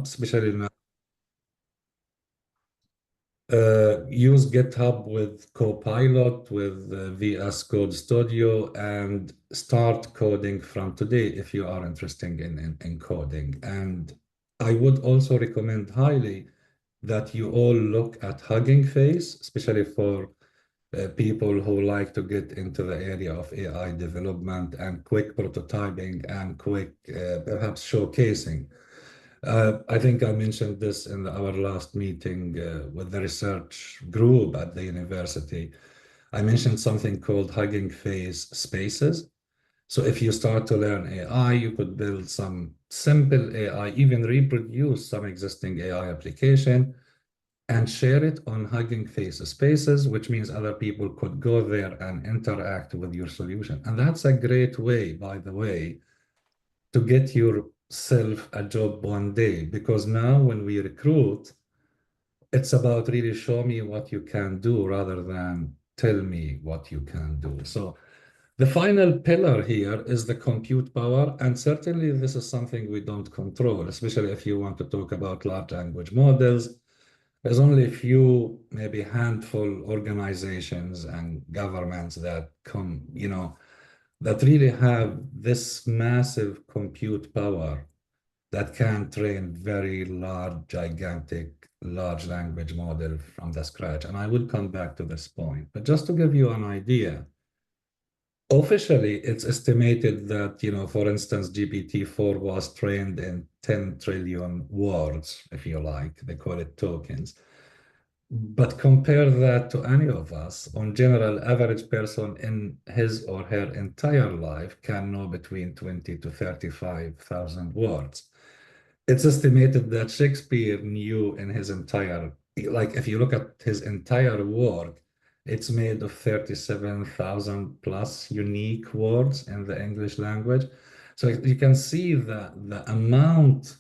especially now. Use GitHub with Copilot, with VS Code Studio, and start coding from today if you are interested in coding. And I would also recommend highly that you all look at Hugging Face, especially for people who like to get into the area of AI development and quick prototyping and quick perhaps showcasing. I think I mentioned this in our last meeting with the research group at the university. I mentioned something called Hugging Face Spaces. So if you start to learn AI, you could build some simple AI, even reproduce some existing AI application and share it on Hugging Face Spaces, which means other people could go there and interact with your solution. And that's a great way, by the way, to get yourself a job one day. Because now when we recruit, it's about really show me what you can do rather than tell me what you can do. So the final pillar here is the compute power. And certainly this is something we don't control, especially if you want to talk about large language models. There's only a few, maybe handful organizations and governments that that really have this massive compute power that can train very large, gigantic, large language model from the scratch. And I will come back to this point. But just to give you an idea, officially, it's estimated that, for instance, GPT-4 was trained in 10 trillion words, if you like. They call it tokens. But compare that to any of us. On general, average person in his or her entire life can know between 20 to 35,000 words. It's estimated that Shakespeare knew in his entire, like if you look at his entire work, it's made of 37,000 plus unique words in the English language. So you can see the amount,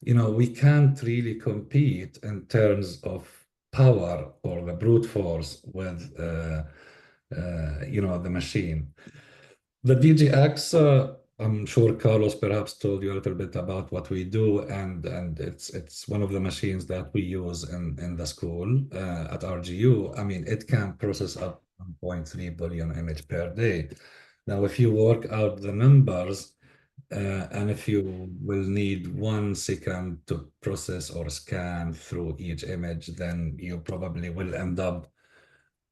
we can't really compete in terms of power or the brute force with, the machine. The DGX, I'm sure Carlos perhaps told you a little bit about what we do, and it's one of the machines that we use in the school at RGU. I mean, it can process up 1.3 billion image per day. Now, if you work out the numbers, and if you will need 1 second to process or scan through each image, then you probably will end up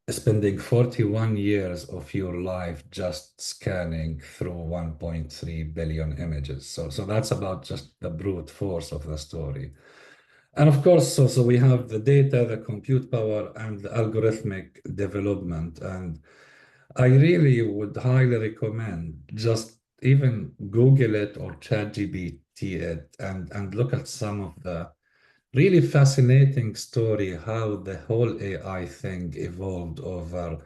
spending 41 years of your life just scanning through 1.3 billion images. So that's about just the brute force of the story. And of course, so we have the data, the compute power, and the algorithmic development. And I really would highly recommend just even Google it or ChatGPT it and look at some of the really fascinating story how the whole AI thing evolved over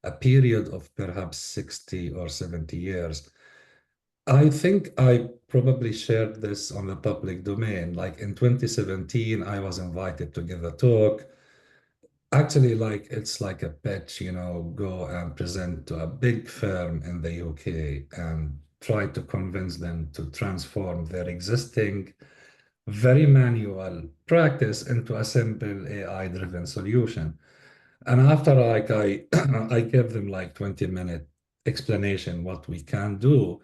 a period of perhaps 60 or 70 years. I think I probably shared this on the public domain. Like in 2017, I was invited to give a talk. Actually, like it's like a pitch, go and present to a big firm in the UK and try to convince them to transform their existing very manual practice into a simple AI-driven solution. And after like I I gave them like 20-minute explanation what we can do,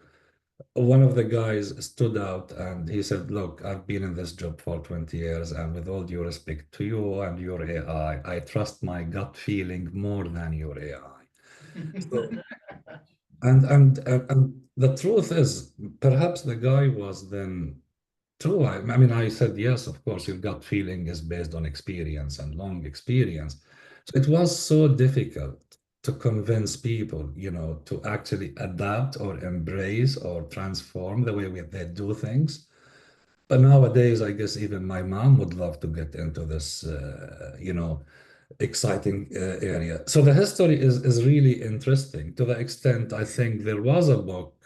one of the guys stood out and he said, "Look, I've been in this job for 20 years, and with all due respect to you and your AI, I trust my gut feeling more than your AI." So, and the truth is, perhaps the guy was then true. I mean, I said, yes, of course, your gut feeling is based on experience and long experience. So it was so difficult to convince people, to actually adapt or embrace or transform the way they do things. But nowadays, I guess even my mom would love to get into this, exciting area. So the history is really interesting to the extent I think there was a book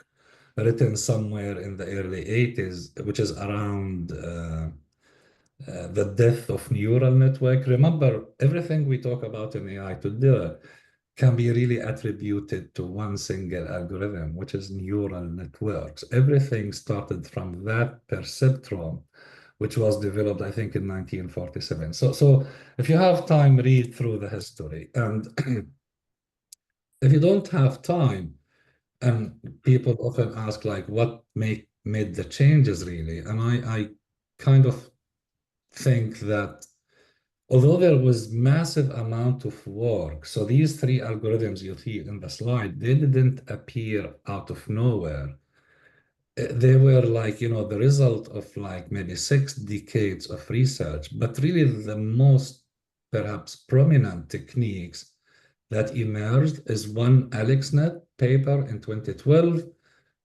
written somewhere in the early 80s, which is around the death of neural network. Remember, everything we talk about in AI today can be really attributed to one single algorithm, which is neural networks. Everything started from that perceptron, which was developed, I think, in 1947. So if you have time, read through the history. And if you don't have time, and people often ask, like, what made the changes really? And I kind of think that although there was massive amount of work, so these three algorithms you see in the slide, they didn't appear out of nowhere. They were like, the result of like maybe 6 decades of research, but really the most perhaps prominent techniques that emerged is one AlexNet paper in 2012,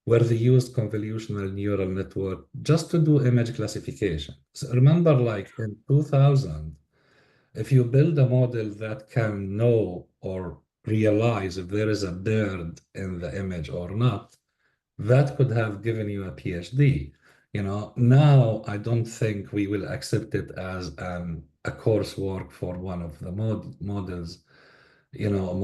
where they used convolutional neural network just to do image classification. So remember, like in 2000, if you build a model that can know or realize if there is a bird in the image or not, that could have given you a PhD. Now I don't think we will accept it as a coursework for one of the models,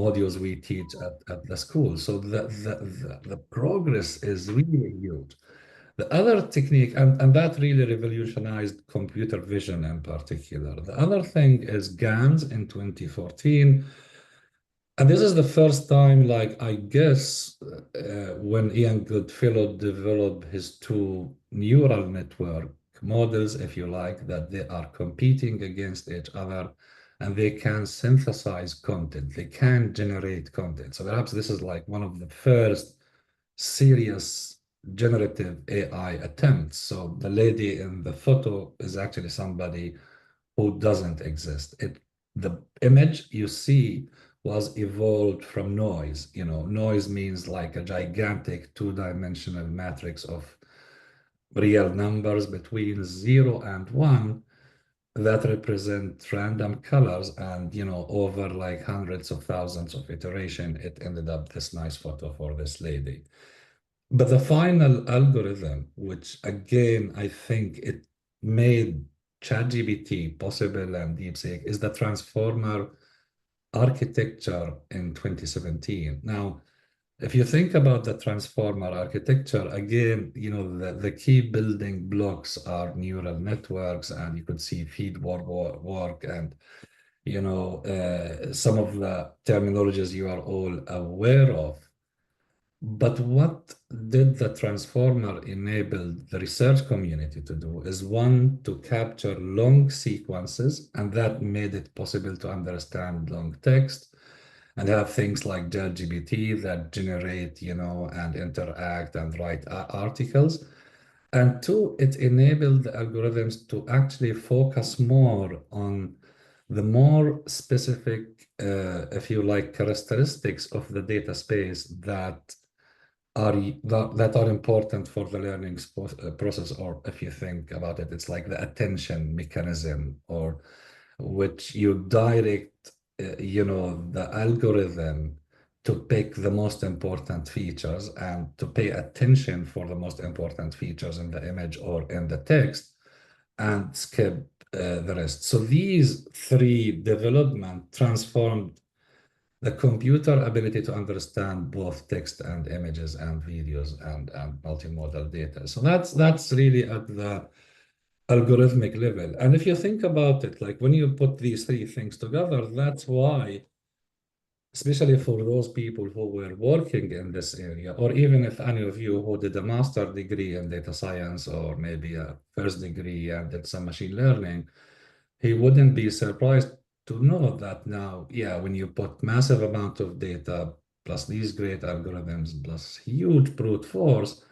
modules we teach at the school. So the progress is really huge. The other technique, and that really revolutionized computer vision in particular. The other thing is GANs in 2014. And this is the first time, like, I guess, when Ian Goodfellow developed his two neural network models, if you like, that they are competing against each other and they can synthesize content, they can generate content. So perhaps this is like one of the first serious generative AI attempts. So the lady in the photo is actually somebody who doesn't exist. The image you see was evolved from noise. Noise means like a gigantic two-dimensional matrix of real numbers between 0 and 1 that represent random colors. And, over like hundreds of thousands of iteration, it ended up this nice photo for this lady. But the final algorithm, which again, I think it made ChatGPT possible and DeepSeek, is the transformer architecture in 2017. Now, if you think about the transformer architecture, again, the key building blocks are neural networks, and you could see feed work and, some of the terminologies you are all aware of. But what did the transformer enable the research community to do is, one, to capture long sequences, and that made it possible to understand long text and have things like ChatGPT that generate, and interact and write articles. And two, it enabled the algorithms to actually focus more on the more specific, if you like, characteristics of the data space that are important for the learning process. Or if you think about it, it's like the attention mechanism, or which you direct, the algorithm to pick the most important features and to pay attention for the most important features in the image or in the text, and skip the rest. So these three development transformed the computer ability to understand both text and images and videos and multimodal data. So that's really at the algorithmic level. And if you think about it, like when you put these three things together, that's why, especially for those people who were working in this area, or even if any of you who did a master degree in data science or maybe a first degree and did some machine learning, he wouldn't be surprised to know that now, yeah, when you put massive amount of data plus these great algorithms plus huge brute force,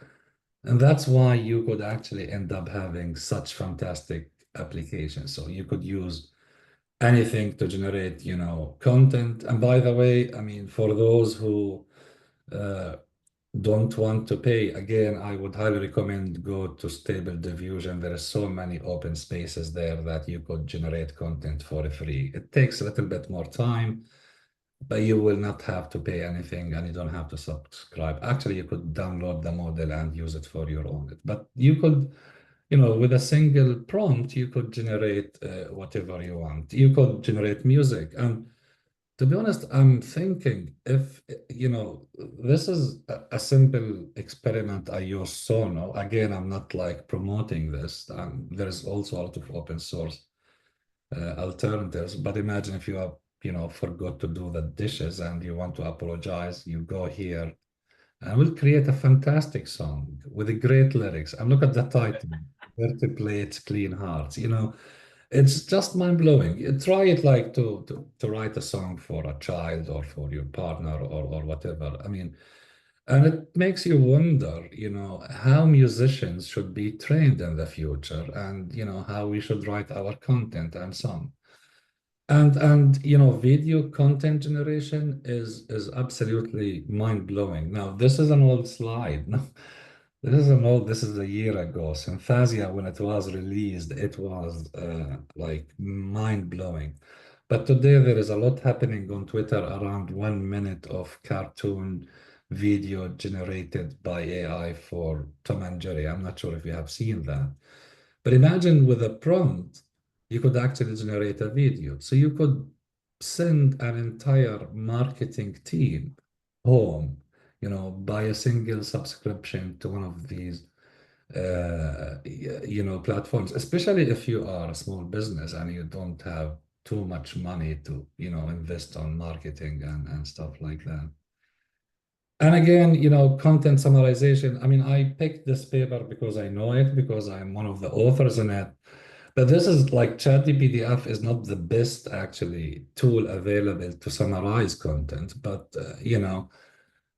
and that's why you could actually end up having such fantastic applications. So you could use anything to generate, content. And by the way, I mean, for those who uh, don't want to pay, again, I would highly recommend go to Stable Diffusion. There are so many open spaces there that you could generate content for free. It takes a little bit more time, but you will not have to pay anything and you don't have to subscribe. Actually, you could download the model and use it for your own. But you could, with a single prompt, you could generate whatever you want. You could generate music. And To be honest, I'm thinking if, this is a simple experiment I use Sono. Again, I'm not like promoting this. There's also a lot of open source alternatives. But imagine if you have, forgot to do the dishes and you want to apologize, you go here and we'll create a fantastic song with great lyrics. And look at the title, Dirty Plates, Clean Hearts. It's just mind blowing. You try it like to write a song for a child or for your partner or whatever. I mean, and it makes you wonder, how musicians should be trained in the future and, how we should write our content and so on. And video content generation is absolutely mind blowing. Now, this is an old slide. No, this is a year ago. Synthasia, when it was released, it was like mind blowing. But today there is a lot happening on Twitter around 1 minute of cartoon video generated by AI for Tom and Jerry. I'm not sure if you have seen that. But imagine with a prompt, you could actually generate a video. So you could send an entire marketing team home, buy a single subscription to one of these, platforms, especially if you are a small business and you don't have too much money to, invest on marketing and stuff like that. And again, content summarization. I mean, I picked this paper because I know it, because I'm one of the authors in it. But this is like ChatGPT is not the best actually tool available to summarize content. But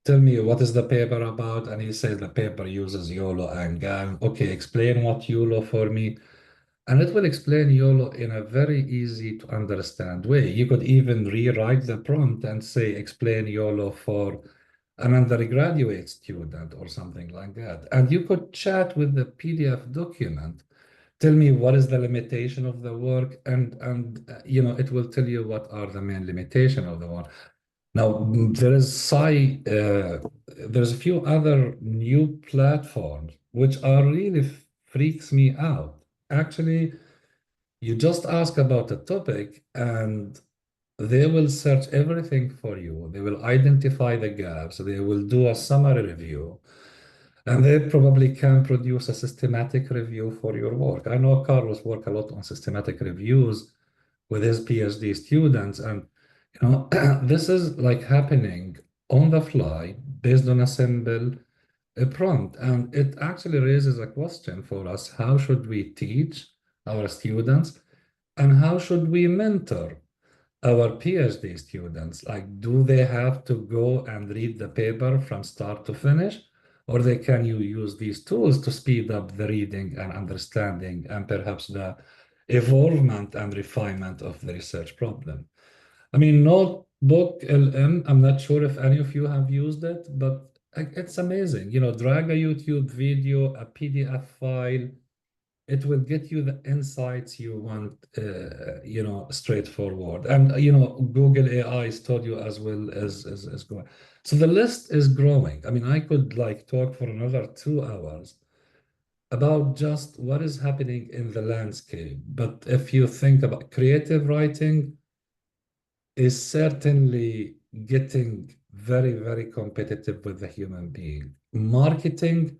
tell me what is the paper about? And he says the paper uses YOLO and GAN. Okay, explain what YOLO for me. And it will explain YOLO in a very easy to understand way. You could even rewrite the prompt and say, explain YOLO for an undergraduate student or something like that. And you could chat with the PDF document. Tell me what is the limitation of the work, and it will tell you what are the main limitation of the work. Now there's a few other new platforms which are really freaks me out. Actually, you just ask about a topic and they will search everything for you. They will identify the gaps. They will do a summary review. And they probably can produce a systematic review for your work. I know Carlos work a lot on systematic reviews with his PhD students, and this is like happening on the fly based on a simple prompt. And it actually raises a question for us. How should we teach our students and how should we mentor our PhD students? Like, do they have to go and read the paper from start to finish? Or can you use these tools to speed up the reading and understanding and perhaps the evolvement and refinement of the research problem? I mean, Notebook LM, I'm not sure if any of you have used it, but it's amazing. Drag a YouTube video, a PDF file, it will get you the insights you want, straightforward. And Google AI Studio as well is going. So the list is growing. I mean, I could like talk for another 2 hours about just what is happening in the landscape. But if you think about creative writing, is certainly getting very, very competitive with the human being. Marketing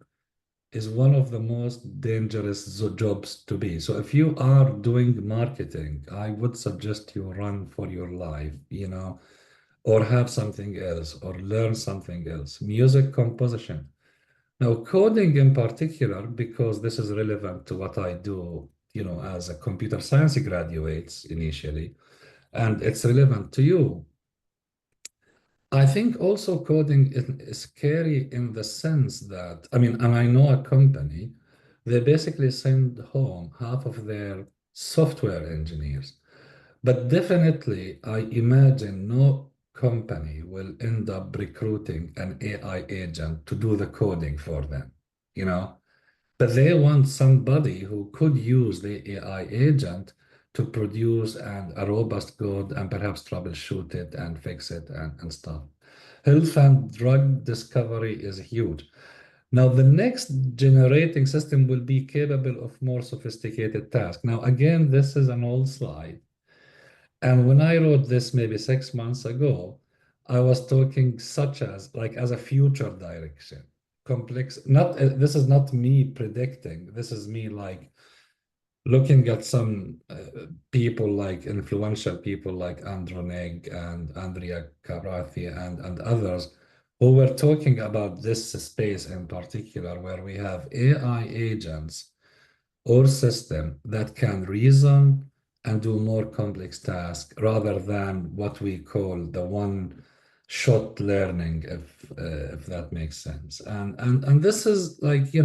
is one of the most dangerous jobs to be. So if you are doing marketing, I would suggest you run for your life, or have something else, or learn something else. Music composition. Now, coding in particular, because this is relevant to what I do, as a computer science graduate initially, and it's relevant to you. I think also coding is scary in the sense that, I mean, and I know a company, they basically send home half of their software engineers. But definitely, I imagine no company will end up recruiting an AI agent to do the coding for them, you know? But they want somebody who could use the AI agent to produce a robust code and perhaps troubleshoot it and fix it and stuff. Health and drug discovery is huge. Now, the next generating system will be capable of more sophisticated tasks. Now, again, this is an old slide. And when I wrote this maybe 6 months ago, I was talking such as like as a future direction, complex. Not this is not me predicting. This is me like looking at some people like influential people like Andrew Neg and Andrea Karathi and others who were talking about this space in particular, where we have AI agents or system that can reason and do more complex tasks rather than what we call the one shot learning, if that makes sense. And this is like,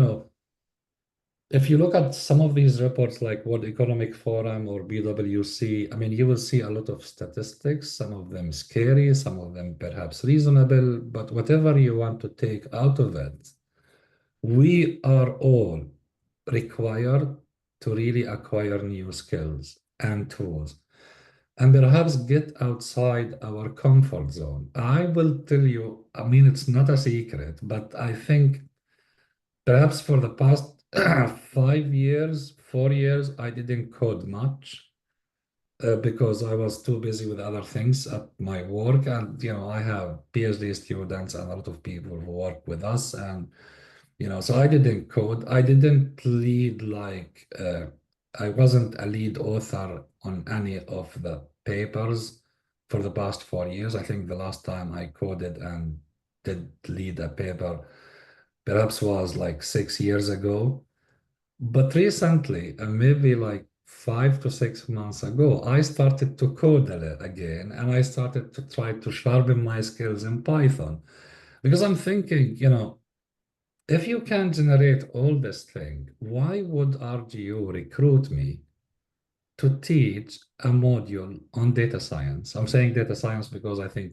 if you look at some of these reports like World Economic Forum or BWC, I mean, you will see a lot of statistics, some of them scary, some of them perhaps reasonable, but whatever you want to take out of it, we are all required to really acquire new skills and tools and perhaps get outside our comfort zone. I will tell you, I mean, it's not a secret, but I think perhaps for the past 5 years, 4 years, I didn't code much because I was too busy with other things at my work. And, I have PhD students and a lot of people who work with us. And, so I didn't code. I didn't lead like, I wasn't a lead author on any of the papers for the past 4 years. I think the last time I coded and did lead a paper perhaps was like 6 years ago. But recently, maybe like 5 to 6 months ago, I started to code a little again, and I started to try to sharpen my skills in Python because I'm thinking, if you can generate all this thing, why would RGU recruit me to teach a module on data science? I'm saying data science because I think,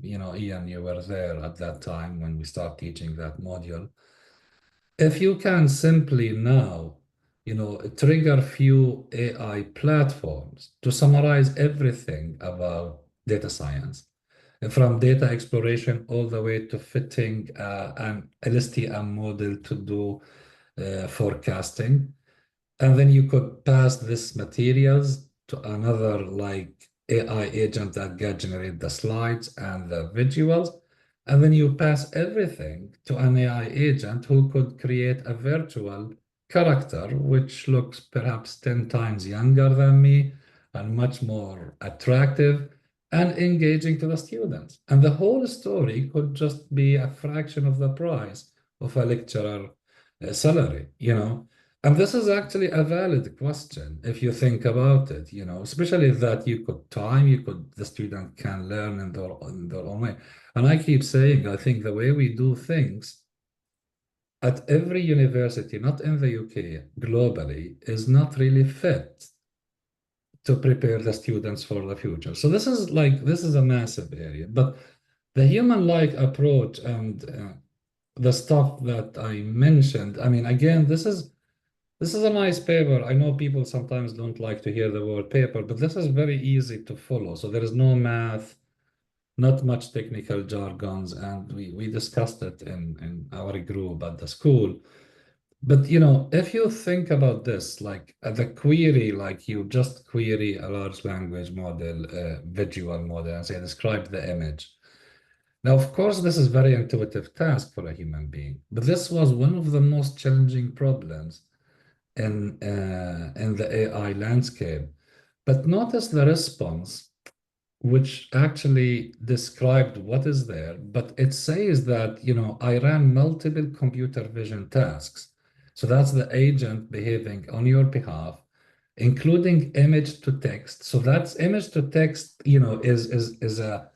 Ian, you were there at that time when we start teaching that module. If you can simply now, trigger few AI platforms to summarize everything about data science, from data exploration all the way to fitting an LSTM model to do forecasting, and then you could pass this materials to another like AI agent that can generate the slides and the visuals. And then you pass everything to an AI agent who could create a virtual character, which looks perhaps 10 times younger than me and much more attractive and engaging to the students. And the whole story could just be a fraction of the price of a lecturer salary. And this is actually a valid question if you think about it, especially that the student can learn in their own way. And I keep saying, I think the way we do things at every university, not in the UK, globally, is not really fit to prepare the students for the future. So this is a massive area, but the human-like approach and the stuff that I mentioned, I mean, again, this is a nice paper. I know people sometimes don't like to hear the word paper, but this is very easy to follow. So there is no math, not much technical jargons, and we discussed it in our group at the school. But if you think about this, like the query, like you just query a large language model, visual model, and say describe the image. Now, of course, this is very intuitive task for a human being, but this was one of the most challenging problems in the AI landscape. But notice the response, which actually described what is there, but it says that, I ran multiple computer vision tasks. So that's the agent behaving on your behalf, including image to text. So that's image to text, is a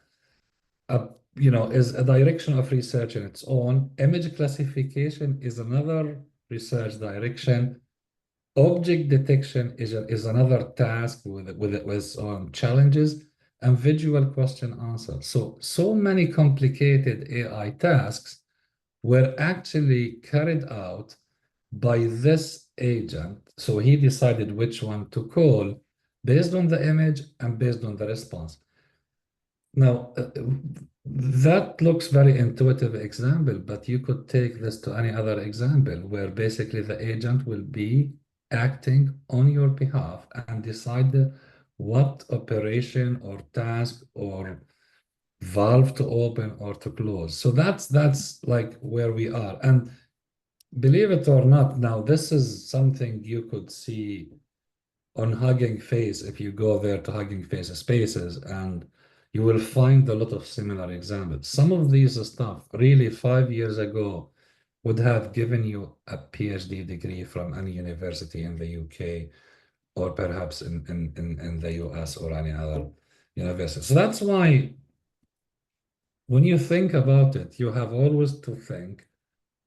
direction of research in its own. Image classification is another research direction. Object detection is another task with challenges and visual question answer. So many complicated AI tasks were actually carried out by this agent. So he decided which one to call based on the image and based on the response. Now, that looks very intuitive example, but you could take this to any other example where basically the agent will be acting on your behalf and decide what operation or task or valve to open or to close. So that's like where we are. And believe it or not, now this is something you could see on Hugging Face if you go there to Hugging Face Spaces, and you will find a lot of similar examples. Some of these stuff really 5 years ago would have given you a PhD degree from any university in the UK or perhaps in the US or any other university. So that's why when you think about it, you have always to think,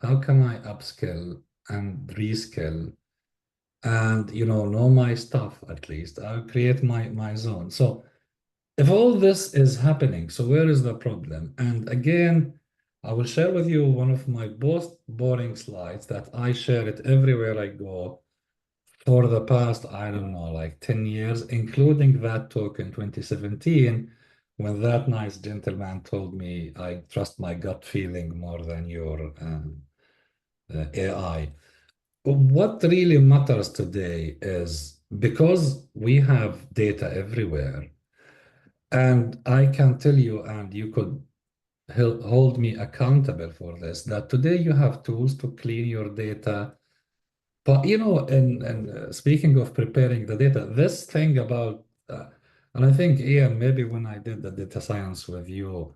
how can I upskill and reskill and know my stuff at least. I'll create my zone. So if all this is happening, so where is the problem? And again, I will share with you one of my most boring slides that I share it everywhere I go for the past, I don't know, like 10 years, including that talk in 2017, when that nice gentleman told me, I trust my gut feeling more than your AI. What really matters today is because we have data everywhere, and I can tell you, and you could hold me accountable for this, that today you have tools to clean your data. But speaking of preparing the data, this thing about, and I think Ian, maybe when I did the data science with you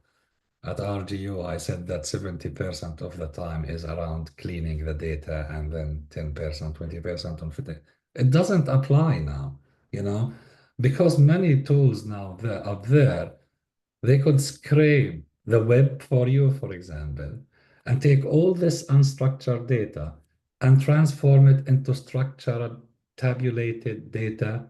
at RGU, I said that 70% of the time is around cleaning the data and then 10%, 20% on fitting. It doesn't apply now, you know, because many tools now there out there, they could scrape the web for you, for example, and take all this unstructured data and transform it into structured, tabulated data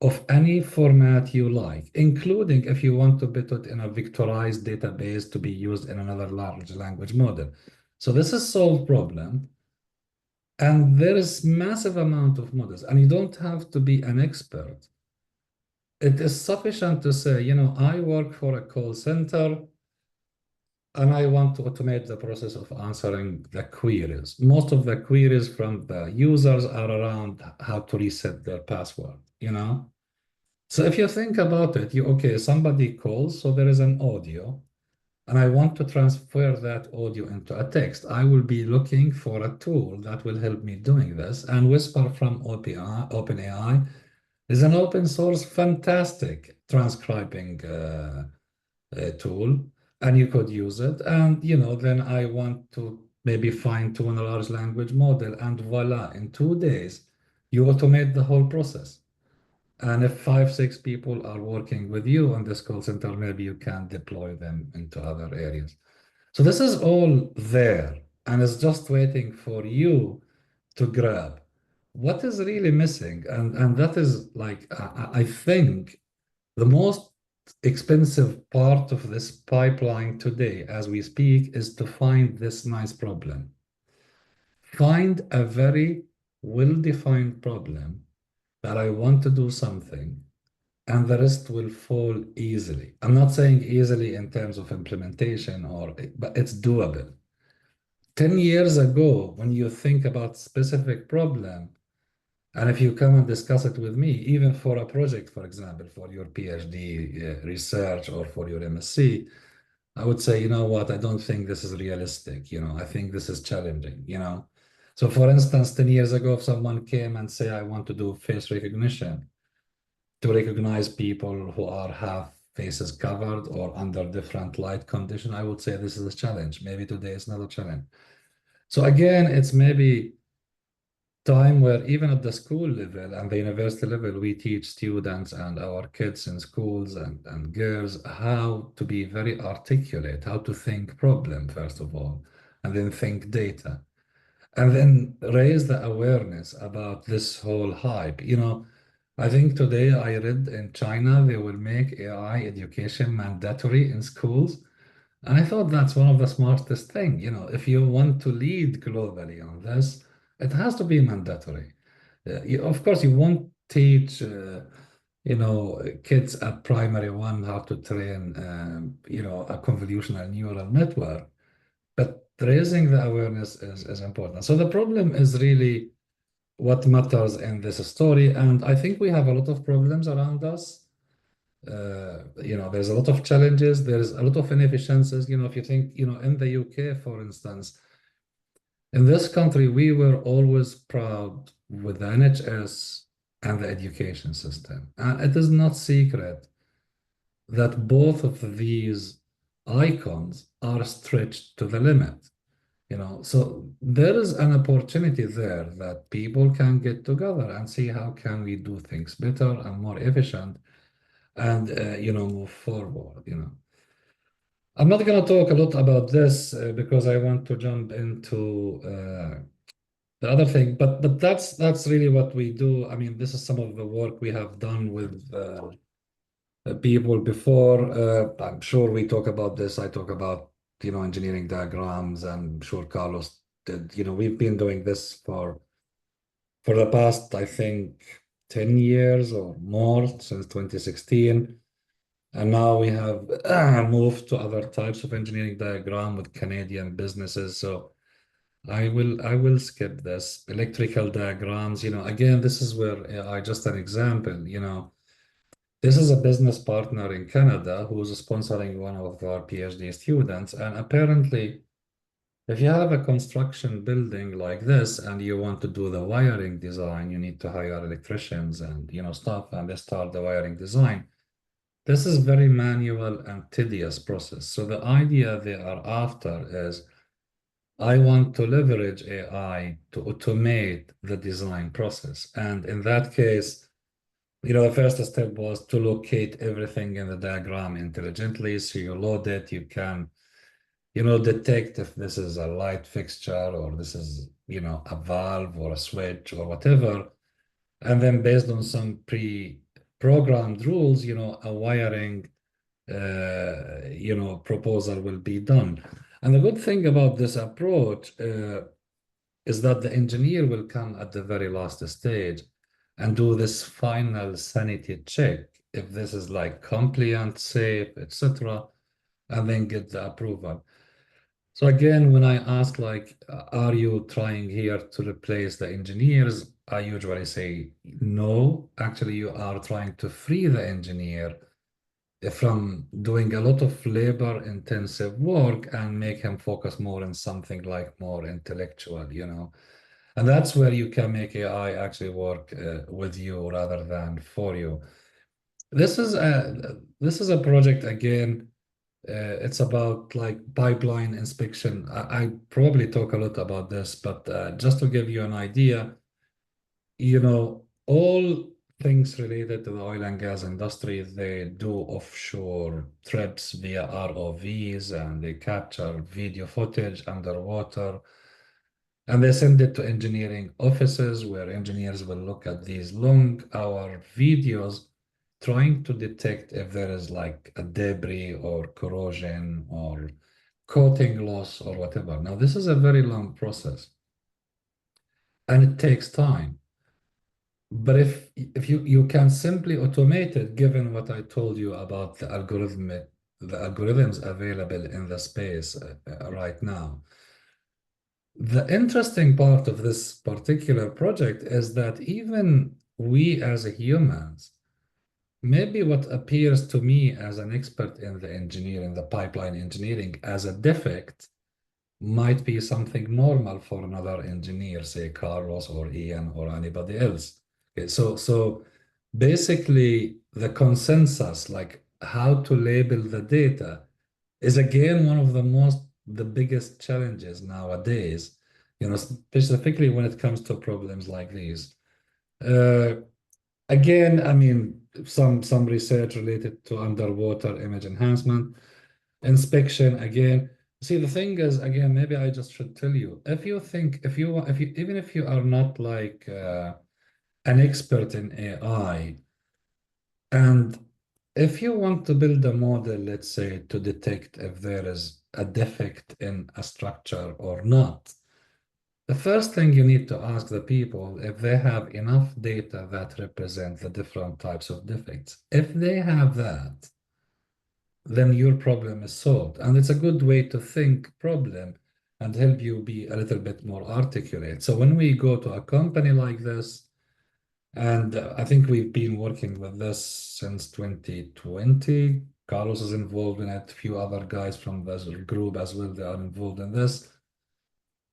of any format you like, including if you want to put it in a vectorized database to be used in another large language model. So this is solved problem. And there is massive amount of models, and you don't have to be an expert. It is sufficient to say, I work for a call center and I want to automate the process of answering the queries. Most of the queries from the users are around how to reset their password. So if you think about it, okay, somebody calls, so there is an audio, and I want to transfer that audio into a text. I will be looking for a tool that will help me doing this. And Whisper from OpenAI is an open source, fantastic transcribing tool, and you could use it. And then I want to maybe fine tune a large language model, and voila, in 2 days, you automate the whole process. And if five, six people are working with you on this call center, maybe you can deploy them into other areas. So this is all there, and it's just waiting for you to grab. What is really missing, and that is like I think the most expensive part of this pipeline today, as we speak, is to find this nice problem. Find a very well-defined problem that I want to do something, and the rest will fall easily. I'm not saying easily in terms of implementation but it's doable. 10 years ago, when you think about specific problem, and if you come and discuss it with me, even for a project, for example, for your PhD research or for your MSc, I would say, you know what, I don't think this is realistic. I think this is challenging. So for instance, 10 years ago, if someone came and say, I want to do face recognition to recognize people who are half faces covered or under different light condition, I would say this is a challenge. Maybe today is not a challenge. So again, it's maybe time where even at the school level and the university level, we teach students and our kids in schools and girls how to be very articulate, how to think problem, first of all, and then think data, and then raise the awareness about this whole hype. I think today I read in China, they will make AI education mandatory in schools. And I thought that's one of the smartest thing. If you want to lead globally on this, it has to be mandatory. Of course, you won't teach, kids at primary one how to train, a convolutional neural network, but raising the awareness is important. So the problem is really what matters in this story. And I think we have a lot of problems around us. There's a lot of challenges. There's a lot of inefficiencies. If you think, in the UK, for instance, in this country, we were always proud with the NHS and the education system. And it is not secret that both of these icons are stretched to the limit. So there is an opportunity there that people can get together and see how can we do things better and more efficient and move forward. I'm not going to talk a lot about this because I want to jump into the other thing, but that's really what we do. I mean, this is some of the work we have done with people before. I'm sure we talk about this. I talk about engineering diagrams, and I'm sure Carlos did. We've been doing this for the past, I think, 10 years or more, since 2016. And now we have moved to other types of engineering diagram with Canadian businesses. So I will skip this. Electrical diagrams, again, this is where I just an example, this is a business partner in Canada who's sponsoring one of our PhD students. And apparently, if you have a construction building like this and you want to do the wiring design, you need to hire electricians and stuff, and they start the wiring design. This is very manual and tedious process. So the idea they are after is I want to leverage AI to automate the design process. And in that case, the first step was to locate everything in the diagram intelligently. So you load it, you can detect if this is a light fixture or this is, a valve or a switch or whatever. And then based on some pre-programmed rules, a wiring, proposal will be done. And the good thing about this approach is that the engineer will come at the very last stage and do this final sanity check if this is like compliant, safe, etc., and then get the approval. So again, when I ask like, are you trying here to replace the engineers? I usually say no. Actually, you are trying to free the engineer from doing a lot of labor-intensive work and make him focus more on something like more intellectual. And that's where you can make AI actually work with you rather than for you. This is a project again. It's about like pipeline inspection. I probably talk a lot about this, but just to give you an idea, all things related to the oil and gas industry, they do offshore trips via ROVs and they capture video footage underwater and they send it to engineering offices where engineers will look at these long hour videos trying to detect if there is like a debris or corrosion or coating loss or whatever. Now, this is a very long process and it takes time. But if you can simply automate it, given what I told you about the algorithms available in the space right now. The interesting part of this particular project is that even we as humans, maybe what appears to me as an expert in the engineering, the pipeline engineering, as a defect, might be something normal for another engineer, say Carlos or Ian or anybody else. Okay, so basically the consensus, like how to label the data, is again one of the biggest challenges nowadays, specifically when it comes to problems like these. Uh, Again, I mean, some research related to underwater image enhancement, inspection again. See, the thing is, again, maybe I just should tell you, even if you are not like an expert in AI, and if you want to build a model, let's say, to detect if there is a defect in a structure or not, the first thing you need to ask the people if they have enough data that represent the different types of defects. If they have that, then your problem is solved. And it's a good way to think problem. and help you be a little bit more articulate. So when we go to a company like this, and I think we've been working with this since 2020. Carlos is involved in it. A few other guys from this group as well, they are involved in this.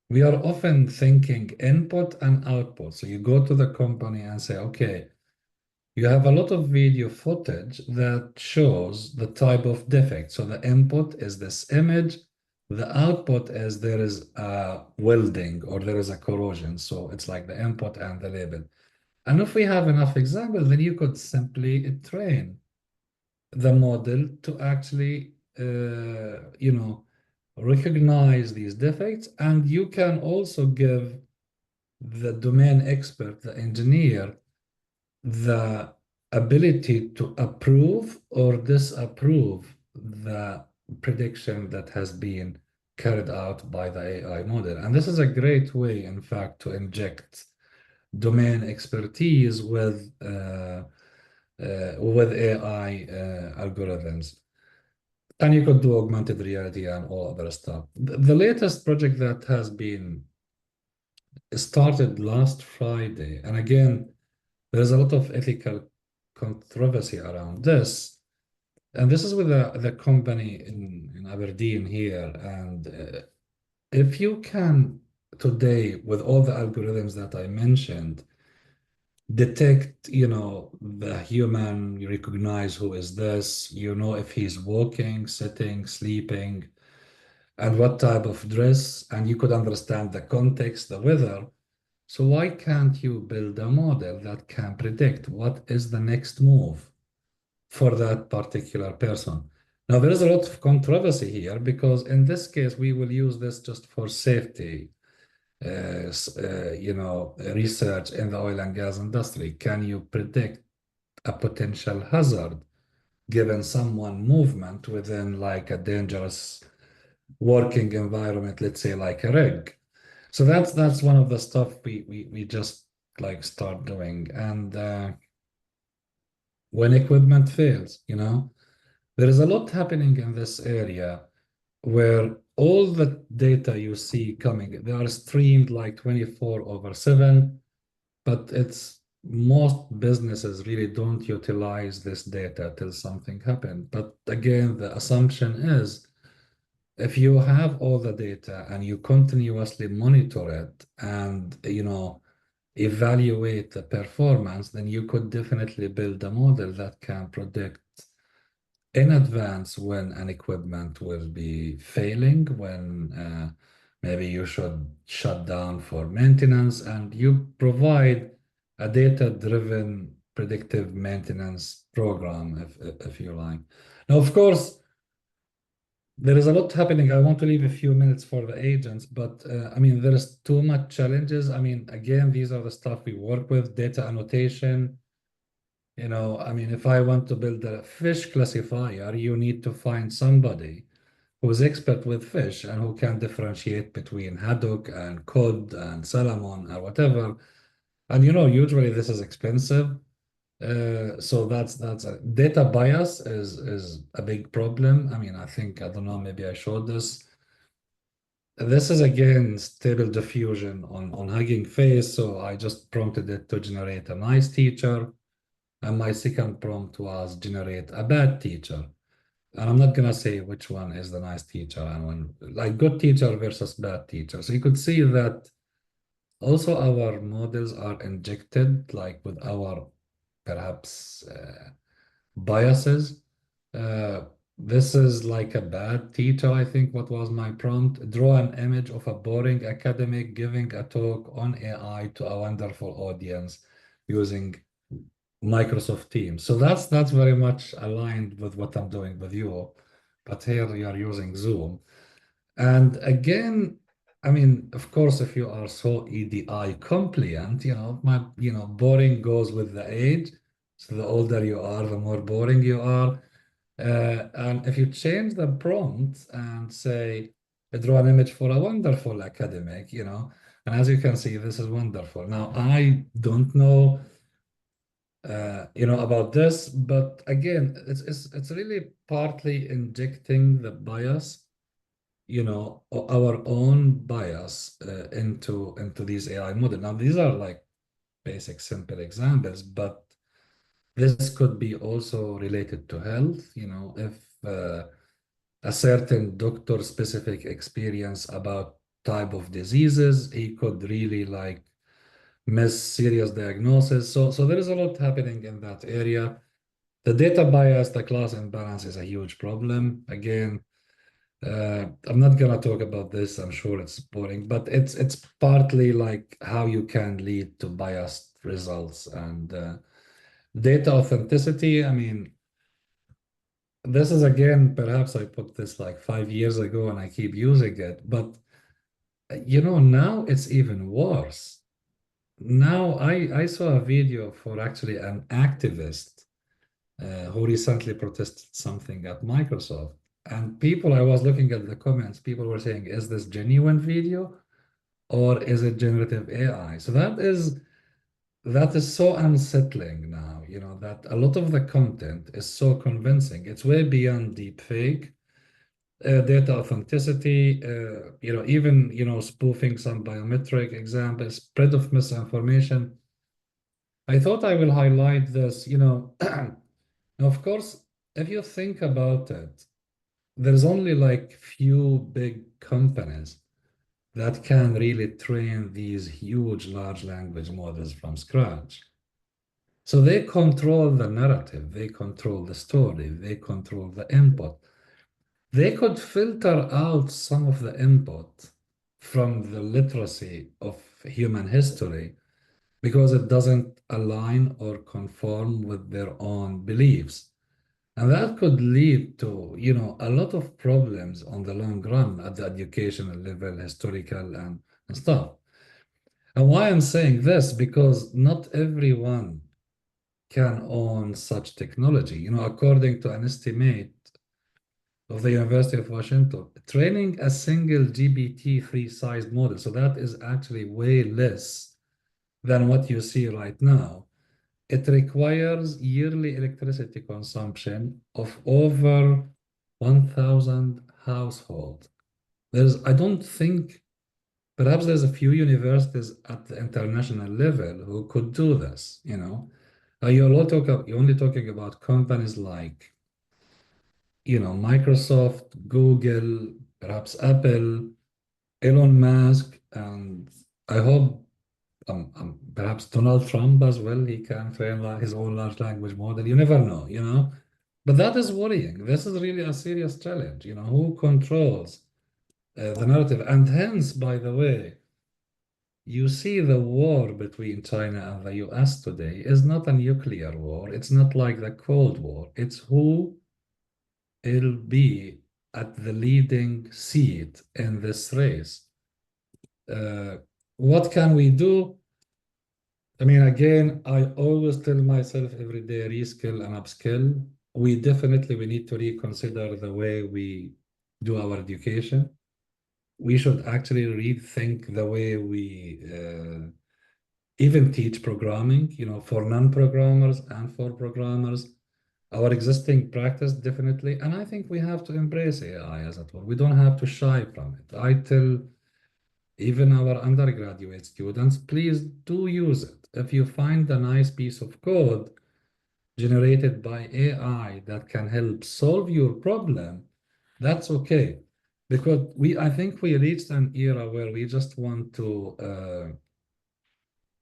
We are often thinking input and output. So you go to the company and say, okay, you have a lot of video footage that shows the type of defect. So the input is this image. The output is there is a welding or there is a corrosion. So it's like the input and the label. And if we have enough examples, then you could simply train the model to actually, recognize these defects. And you can also give the domain expert, the engineer, the ability to approve or disapprove the prediction that has been carried out by the AI model. And this is a great way, in fact, to inject domain expertise with AI algorithms. And you could do augmented reality and all other stuff. The latest project that has been started last Friday, and again, there's a lot of ethical controversy around this. And this is with the company in Aberdeen here. And if you can today, with all the algorithms that I mentioned, detect, the human, you recognize who is this, if he's walking, sitting, sleeping, and what type of dress, and you could understand the context, the weather. So why can't you build a model that can predict what is the next move for that particular person? Now, there is a lot of controversy here because in this case, we will use this just for safety research in the oil and gas industry. Can you predict a potential hazard given someone movement within like a dangerous working environment, let's say like a rig? So that's one of the stuff we just like start doing. And when equipment fails, there is a lot happening in this area where all the data you see coming, they are streamed like 24/7, but it's most businesses really don't utilize this data till something happens. But again, the assumption is if you have all the data and you continuously monitor it and evaluate the performance, then you could definitely build a model that can predict in advance when an equipment will be failing, when maybe you should shut down for maintenance, and you provide a data-driven predictive maintenance program, if you like. Now, of course, there is a lot happening. I want to leave a few minutes for the agents, but I mean, there is too much challenges. I mean, again, these are the stuff we work with, data annotation. I mean, if I want to build a fish classifier, you need to find somebody who's expert with fish and who can differentiate between haddock and cod and salmon or whatever. And usually this is expensive. So that's a data bias is a big problem. I mean, I don't know, maybe I showed this. This is again stable diffusion on Hugging Face. So I just prompted it to generate a nice teacher. And my second prompt was generate a bad teacher. And I'm not gonna say which one is the nice teacher and when like good teacher versus bad teacher. So you could see that also our models are injected like with our perhaps biases. Uh, this is like a bad teacher, I think. What was my prompt? Draw an image of a boring academic giving a talk on AI to a wonderful audience using Microsoft Teams. So that's very much aligned with what I'm doing with you. But here you are using Zoom. And again, I mean, of course, if you are so EDI compliant, boring goes with the age. So the older you are, the more boring you are. And if you change the prompt and say, draw an image for a wonderful academic, and as you can see, this is wonderful. Now, I don't know about this, but again, it's really partly injecting the bias. our own bias into these AI models. Now, these are like basic, simple examples, but this could be also related to health. If a certain doctor specific experience about type of diseases, he could really like miss serious diagnosis. So there is a lot happening in that area. The data bias, the class imbalance is a huge problem. Again, I'm not gonna talk about this. I'm sure it's boring, but it's partly like how you can lead to biased results and data authenticity. I mean, this is again, perhaps I put this like 5 years ago and I keep using it, but now it's even worse. Now I saw a video for actually an activist who recently protested something at Microsoft. And I was looking at the comments, people were saying, is this genuine video or is it generative AI? So that is so unsettling now, that a lot of the content is so convincing. It's way beyond deep fake, data authenticity, even, spoofing some biometric examples, spread of misinformation. I thought I will highlight this, of course, if you think about it, there's only like few big companies that can really train these huge large language models from scratch. So they control the narrative, they control the story, they control the input. They could filter out some of the input from the literacy of human history because it doesn't align or conform with their own beliefs. And that could lead to, a lot of problems on the long run at the educational level, historical and stuff. And why I'm saying this, because not everyone can own such technology. According to an estimate of the University of Washington, training a single GPT-3 sized model, so that is actually way less than what you see right now. It requires yearly electricity consumption of over 1,000 households. I don't think, perhaps there's a few universities at the international level who could do this, you're only talking about companies like, Microsoft, Google, perhaps Apple, Elon Musk, and I hope perhaps Donald Trump as well. He can train his own large language model. You never know. But that is worrying. This is really a serious challenge. Who controls the narrative? And hence, by the way, you see the war between China and the US today is not a nuclear war. It's not like the Cold War. It's who will be at the leading seat in this race. Uh, what can we do? I mean, again, I always tell myself every day, reskill and upskill. We need to reconsider the way we do our education. We should actually rethink the way we even teach programming, for non-programmers and for programmers. Our existing practice, definitely. And I think we have to embrace AI as it were. We don't have to shy from it. I tell even our undergraduate students, please do use it. If you find a nice piece of code generated by AI that can help solve your problem, that's okay. Because I think we reached an era where we just want to,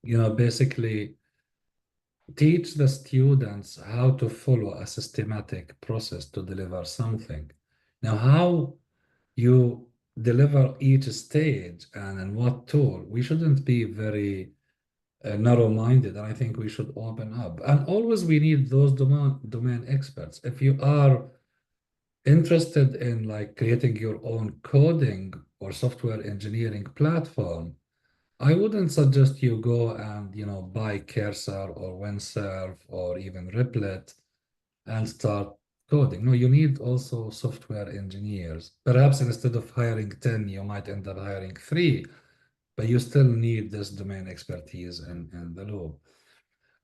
basically teach the students how to follow a systematic process to deliver something. Now, how you deliver each stage and in what tool, we shouldn't be very narrow-minded, and I think we should open up. And always we need those domain experts. If you are interested in like creating your own coding or software engineering platform, I wouldn't suggest you go and buy Cursor or Windsurf or even Replit and start coding. No, you need also software engineers. Perhaps instead of hiring 10, you might end up hiring 3, but you still need this domain expertise in the loop.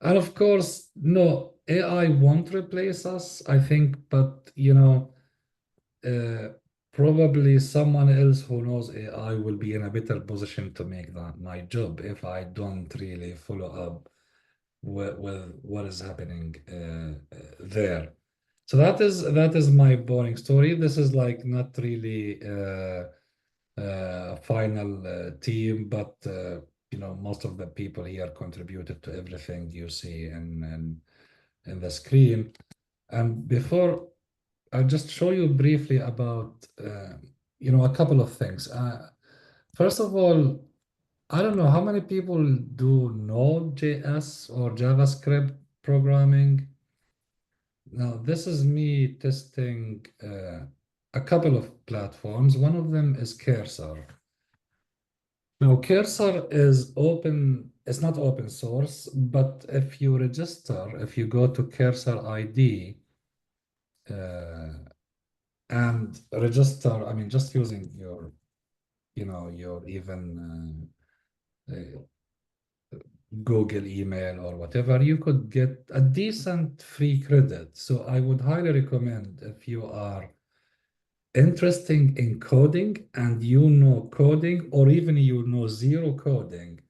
And of course, no, AI won't replace us, I think, but uh, probably someone else who knows AI will be in a better position to make that my job if I don't really follow up with what is happening there. So that is my boring story. This is like not really final team, but most of the people here contributed to everything you see in the screen. And before I'll just show you briefly about a couple of things. First of all, I don't know how many people do Node.js or JavaScript programming. Now, this is me testing a couple of platforms. One of them is Cursor. Now, Cursor is open, it's not open source, but if you register, if you go to Cursor ID and register, I mean, just using your even Google email or whatever, you could get a decent free credit. So I would highly recommend if you are interested in coding and you know coding, or even you know zero coding,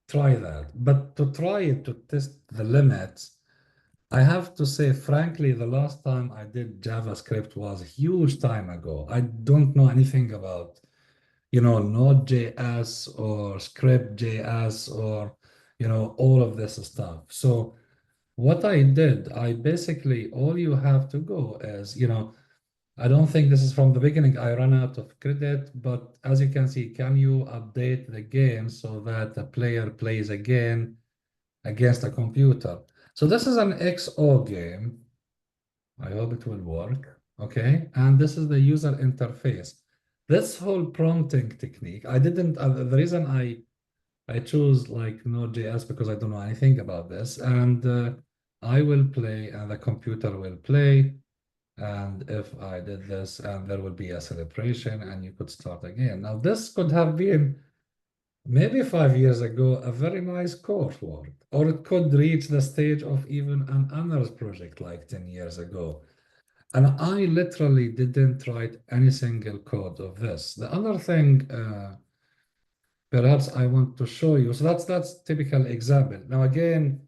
try that. But to try it to test the limits, I have to say, frankly, the last time I did JavaScript was a huge time ago. I don't know anything about Node.js or Script.js or, all of this stuff. So what I did, I basically, all you have to go is, I don't think this is from the beginning. I ran out of credit, but as you can see, can you update the game so that the player plays again against a computer? So this is an XO game. I hope it will work. Okay. And this is the user interface. This whole prompting technique, I didn't, the reason I choose like Node.js because I don't know anything about this. And I will play and the computer will play. And if I did this, and there will be a celebration and you could start again. Now, this could have been maybe 5 years ago a very nice coursework, or it could reach the stage of even an honors project like 10 years ago. And I literally didn't write any single code of this. The other thing, perhaps I want to show you. So that's typical example. Now again,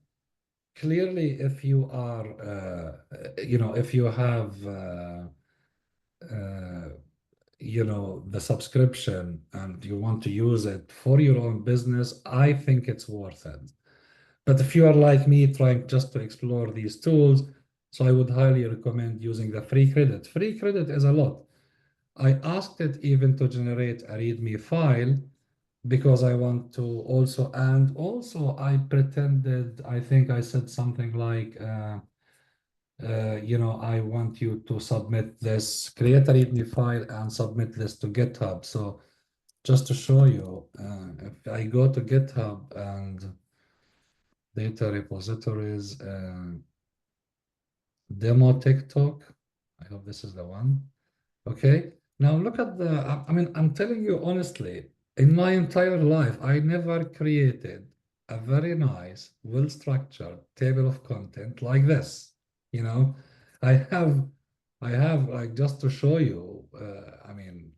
clearly, if you are, if you have, uh, the subscription and you want to use it for your own business, I think it's worth it. But if you are like me, trying just to explore these tools, so I would highly recommend using the free credit. Free credit is a lot. I asked it even to generate a README file because I want to also, and also I pretended, I think I said something like, I want you to submit this, create a README file and submit this to GitHub. So just to show you, if I go to GitHub and data repositories, demo TikTok, I hope this is the one. Okay. Now look at I mean, I'm telling you honestly, in my entire life, I never created a very nice, well-structured table of content like this. You know, I have, I have like just to show you, I mean,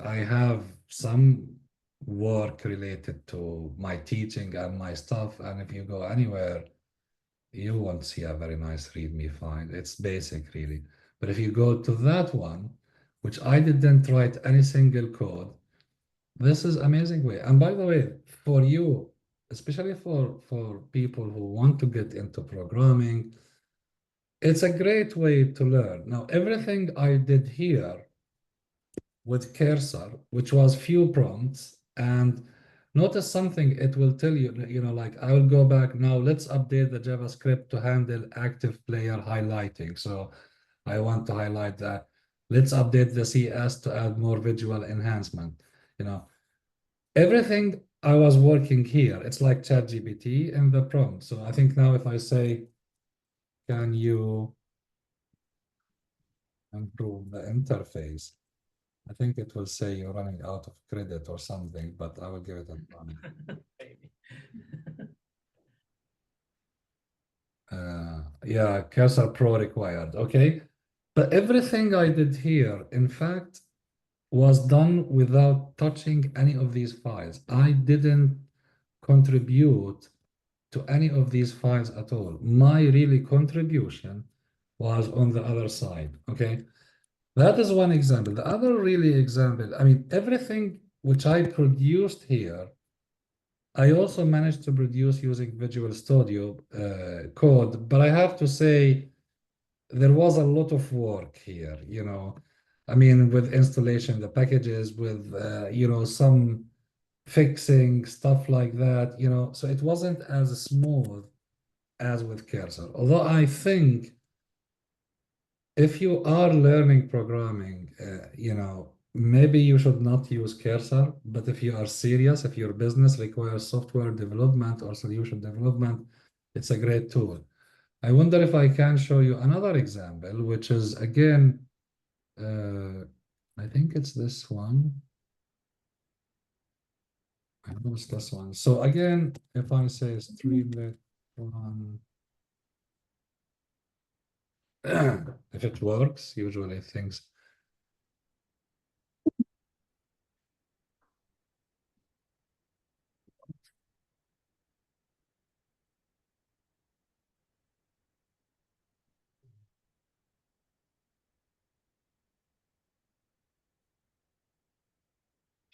I have some work related to my teaching and my stuff. And if you go anywhere, you won't see a very nice README file. It's basic, really. But if you go to that one, which I didn't write any single code, this is amazing way. And by the way, for you, especially for people who want to get into programming, it's a great way to learn. Now, everything I did here with Cursor, which was few prompts, and notice something, it will tell you, like I will go back now, let's update the JavaScript to handle active player highlighting. So I want to highlight that. Let's update the CS to add more visual enhancement. You know, everything I was working here, it's like ChatGPT in the prompt. So I think now if I say, can you improve the interface? I think it will say you're running out of credit or something, but I will give it a try. Maybe. Yeah, Cursor Pro required. Okay. But everything I did here, in fact, was done without touching any of these files. I didn't contribute to any of these files at all. My really contribution was on the other side. Okay. That is one example. The other really example, I mean, everything which I produced here, I also managed to produce using Visual Studio code, but I have to say there was a lot of work here, you know. I mean, with installation, the packages, with, some fixing, stuff like that, you know. So it wasn't as smooth as with Cursor. Although I think if you are learning programming, maybe you should not use Cursor, but if you are serious, if your business requires software development or solution development, it's a great tool. I wonder if I can show you another example, which is again, uh, I think it's this one. I know it's this one. So again, if I say Streamlit one, if it works, usually things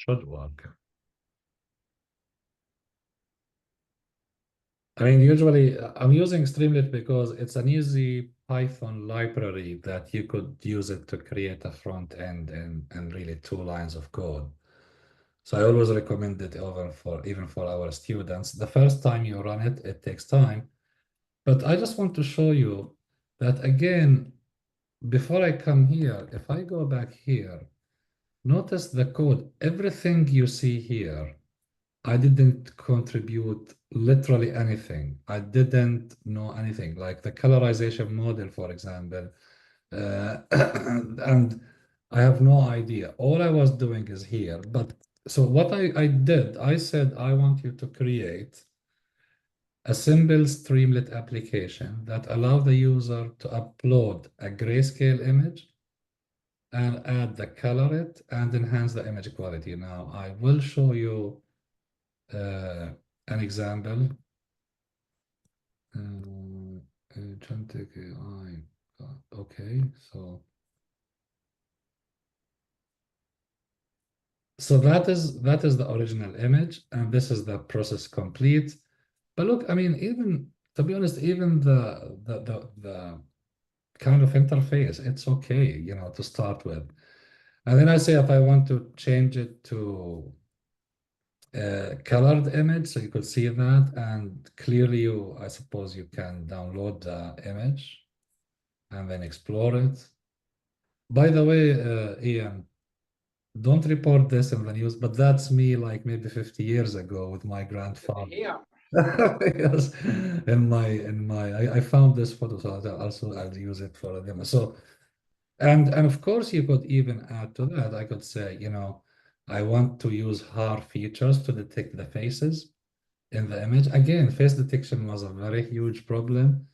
should work. I mean, usually I'm using Streamlit because it's an easy Python library that you could use it to create a front end and really two lines of code. So I always recommend it over for even for our students. The first time you run it, it takes time. But I just want to show you that again, before I come here, if I go back here, notice the code. Everything you see here I didn't contribute literally anything. I didn't know anything, like the colorization model, for example. And I have no idea. All I was doing is here. But so what I did, I said, I want you to create a simple Streamlit application that allow the user to upload a grayscale image and add the color it and enhance the image quality. Now, I will show you uh, an example. Agentic AI. Okay, so that is the original image, and this is the process complete. But look, I mean, even to be honest, even the kind of interface, it's okay, to start with. And then I say if I want to change it to colored image, so you could see that, and clearly I suppose you can download the image and then explore it. By the way, Ian, don't report this in the news, but that's me like maybe 50 years ago with my grandfather. Yeah. Yes, I found this photo, so I'll use it for a demo. So and of course you could even add to that. I could say, I want to use hard features to detect the faces in the image. Again, face detection was a very huge problem.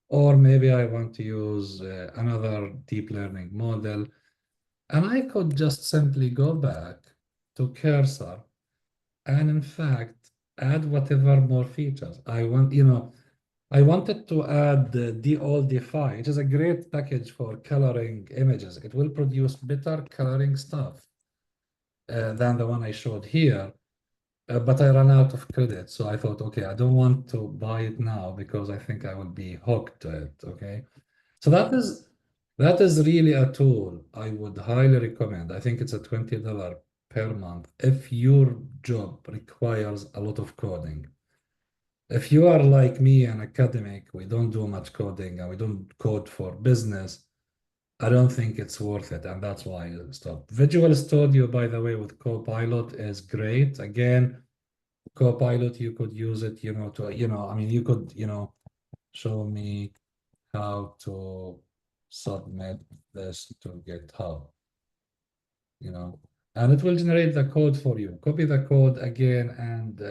Or maybe I want to use another deep learning model. And I could just simply go back to cursor and in fact add whatever more features I want. I wanted to add the DOL-Defy, which is a great package for coloring images. It will produce better coloring stuff than the one I showed here. But I ran out of credit, so I thought, okay, I don't want to buy it now because I think I will be hooked to it. Okay, so that is really a tool I would highly recommend. I think it's a $20 per month if your job requires a lot of coding. If you are like me, an academic, we don't do much coding and we don't code for business, I don't think it's worth it, and that's why I stopped. Visual Studio, by the way, with Copilot is great. Again, Copilot, you could use it, I mean, you could, show me how to submit this to GitHub, you know, and it will generate the code for you. Copy the code again, and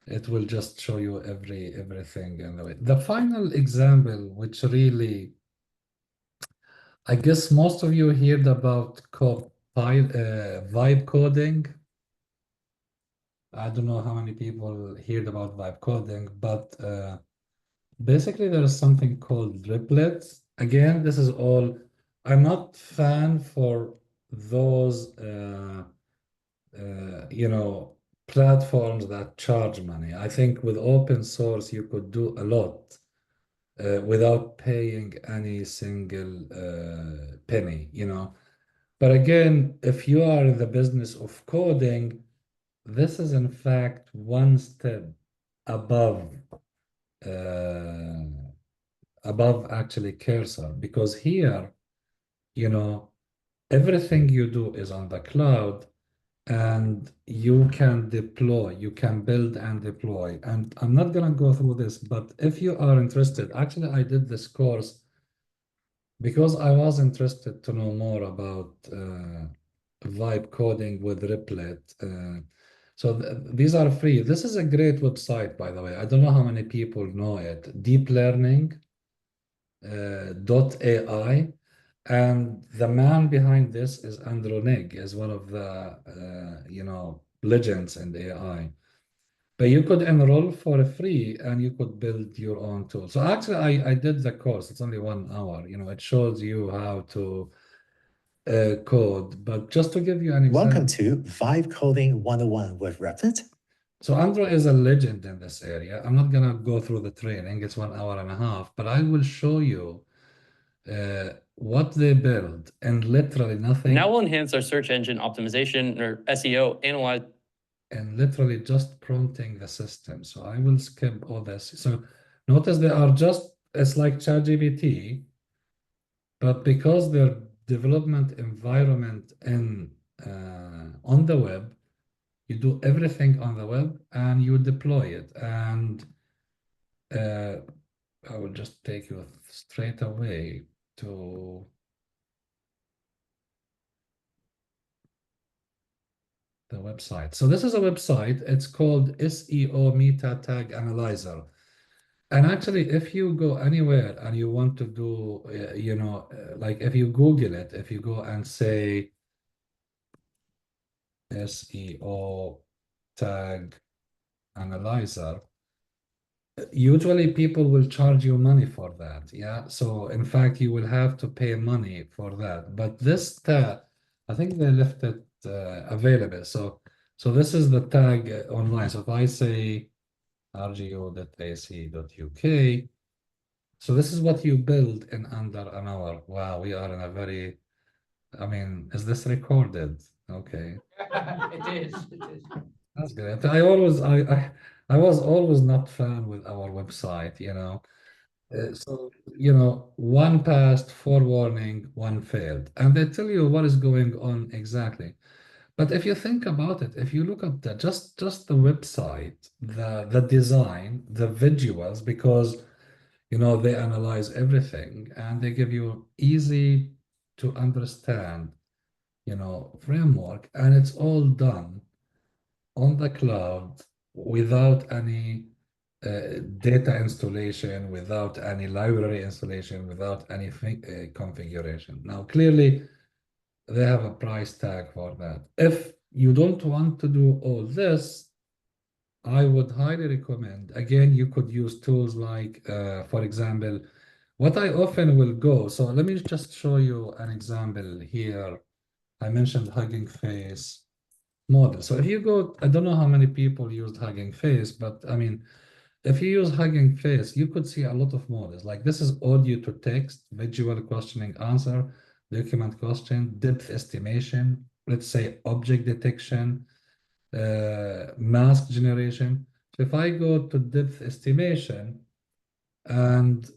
it will just show you everything in the way. The final example, which really I guess most of you heard about vibe coding. I don't know how many people heard about vibe coding, but basically there is something called driplets. Again, this is all, I'm not fan for those, platforms that charge money. I think with open source, you could do a lot without paying any single penny, you know. But again, if you are in the business of coding, this is in fact one step above uh, above actually cursor because here, you know, everything you do is on the cloud and you can deploy, you can build and deploy. And I'm not gonna go through this, but if you are interested, actually I did this course because I was interested to know more about vibe coding with Replit. So these are free. This is a great website, by the way. I don't know how many people know it. Deep Learning .ai, and the man behind this is Andrew Ng, is one of the legends in AI. But you could enroll for free and you could build your own tool. So actually, I did the course. It's only 1 hour. You know, it shows you how to code. But just to give you an Welcome example, to Vibe Coding 101 with Replit. so Andrew is a legend in this area. I'm not gonna go through the training. It's 1 hour and a half, but I will show you what they build and literally nothing. Now we'll enhance our search engine optimization or SEO, analyze. And literally just prompting the system. So I will skip all this. So notice they are just, it's like ChatGPT, but because their development environment in on the web, you do everything on the web and you deploy it. And uh, I will just take you straight away to the website. So this is a website. It's called SEO Meta Tag Analyzer. And actually, if you go anywhere and you want to do, like if you Google it, if you go and say SEO tag analyzer, usually people will charge you money for that. Yeah. So in fact, you will have to pay money for that. But this tag, I think they left it available. So this is the tag online. So if I say rgo.ac.uk, so this is what you build in under an hour. Wow, we are in a very, I mean, is this recorded? Okay. It is. That's good. I was always not fan with our website, you know. So, one passed, four warning, one failed. And they tell you what is going on exactly. But if you think about it, if you look at that, just the website, the design, the visuals, because they analyze everything and they give you easy to understand, framework, and it's all done on the cloud without any data installation, without any library installation, without any configuration. Now, clearly, they have a price tag for that. If you don't want to do all this, I would highly recommend, again, you could use tools like, for example, what I often will go. So let me just show you an example here. I mentioned Hugging Face model. So if you go, I don't know how many people used Hugging Face, but I mean, if you use Hugging Face, you could see a lot of models. Like this is audio to text, visual questioning answer, document question, depth estimation, let's say object detection, mask generation. So if I go to depth estimation, and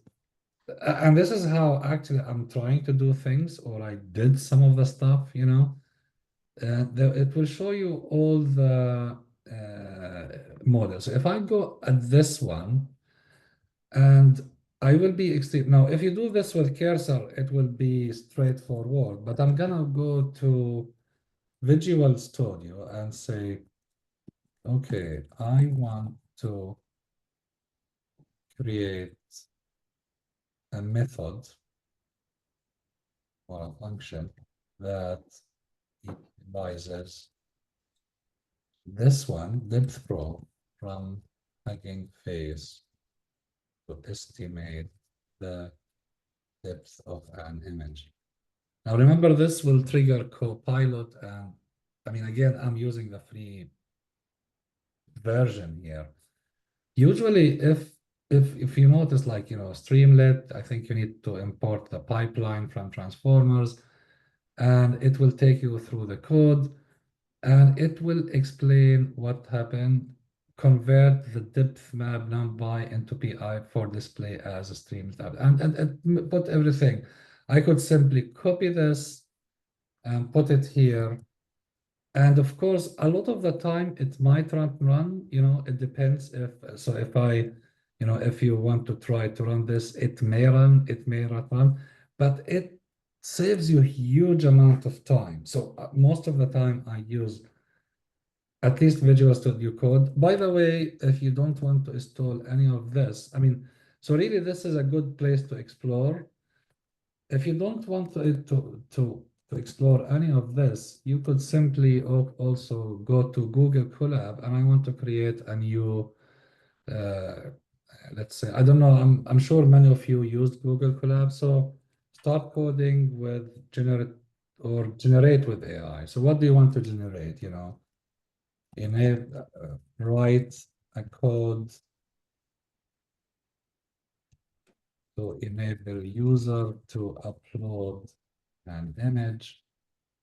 this is how actually I'm trying to do things, or I did some of the stuff, it will show you all the models. So if I go at this one, and I will be extreme. Now, if you do this with cursor, it will be straightforward, but I'm gonna go to Visual Studio and say, okay, I want to create a method or a function that utilizes this one, depth probe, from Hugging Face to estimate the depth of an image. Now remember, this will trigger Copilot, and I mean, again, I'm using the free version here. Usually, if you notice, like, Streamlit, I think you need to import the pipeline from transformers, and it will take you through the code, and it will explain what happened, convert the depth map numpy into PI for display as a stream tab, and put everything. I could simply copy this and put it here. And of course, a lot of the time it might run, it depends if you want to try to run this, it may run, it may not run, but it saves you a huge amount of time. So most of the time I use at least Visual Studio Code. By the way, if you don't want to install any of this, I mean, so really this is a good place to explore. If you don't want to explore any of this, you could simply also go to Google Colab, and I want to create a new, let's say, I don't know, I'm sure many of you used Google Colab, so start coding with generate with AI. So what do you want to generate, write a code to enable user to upload an image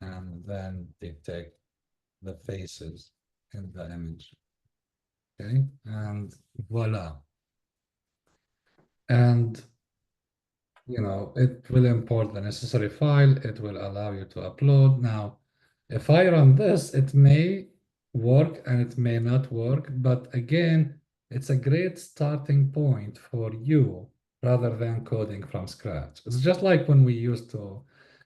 and then detect the faces in the image. Okay, and voila. And it will import the necessary file. It will allow you to upload. Now, if I run this, it may work and it may not work, but again, it's a great starting point for you rather than coding from scratch. It's just like when we used to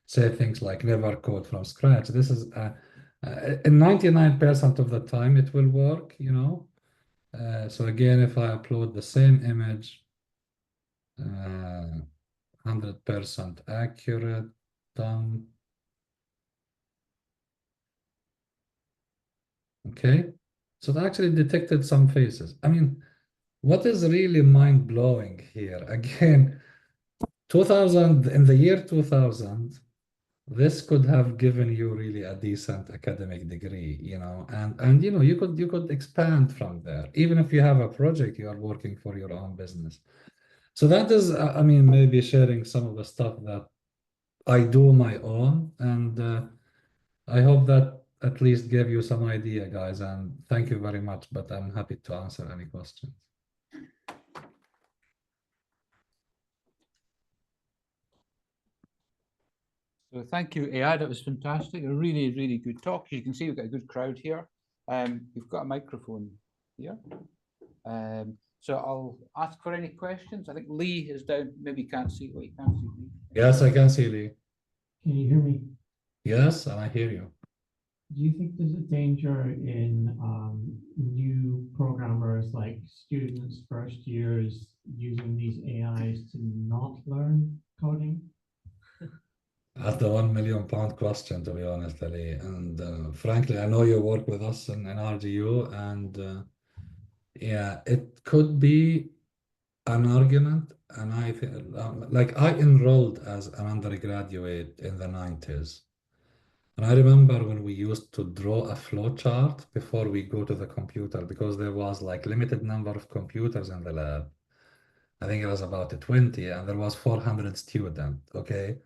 say things like never code from scratch. This is in 99% of the time it will work, so again, if I upload the same image, 100% accurate, done. Okay, so it actually detected some faces. I mean, what is really mind-blowing here? Again, 2000, in the year 2000, this could have given you really a decent academic degree, and you could expand from there. Even if you have a project, you are working for your own business. So that is, I mean, maybe sharing some of the stuff that I do my own, and I hope that at least gave you some idea, guys, and thank you very much, but I'm happy to answer any questions. So thank you, Eyad. It was fantastic. A really, really good talk. You can see we've got a good crowd here. We've got a microphone here. So I'll ask for any questions. I think Lee is down. Maybe you can't see. Wait, you can't see Lee. Yes, I can see Lee. Can you hear me? Yes, and I hear you. Do you think there's a danger in new programmers, like students, first years, using these AIs to not learn coding? That's the £1 million question, to be honest, Ali. And frankly, I know you work with us in RGU, and yeah, it could be an argument. And I think, like, I enrolled as an undergraduate in the 90s. And I remember when we used to draw a flow chart before we go to the computer, because there was like limited number of computers in the lab. I think it was about 20, and there was 400 students, okay?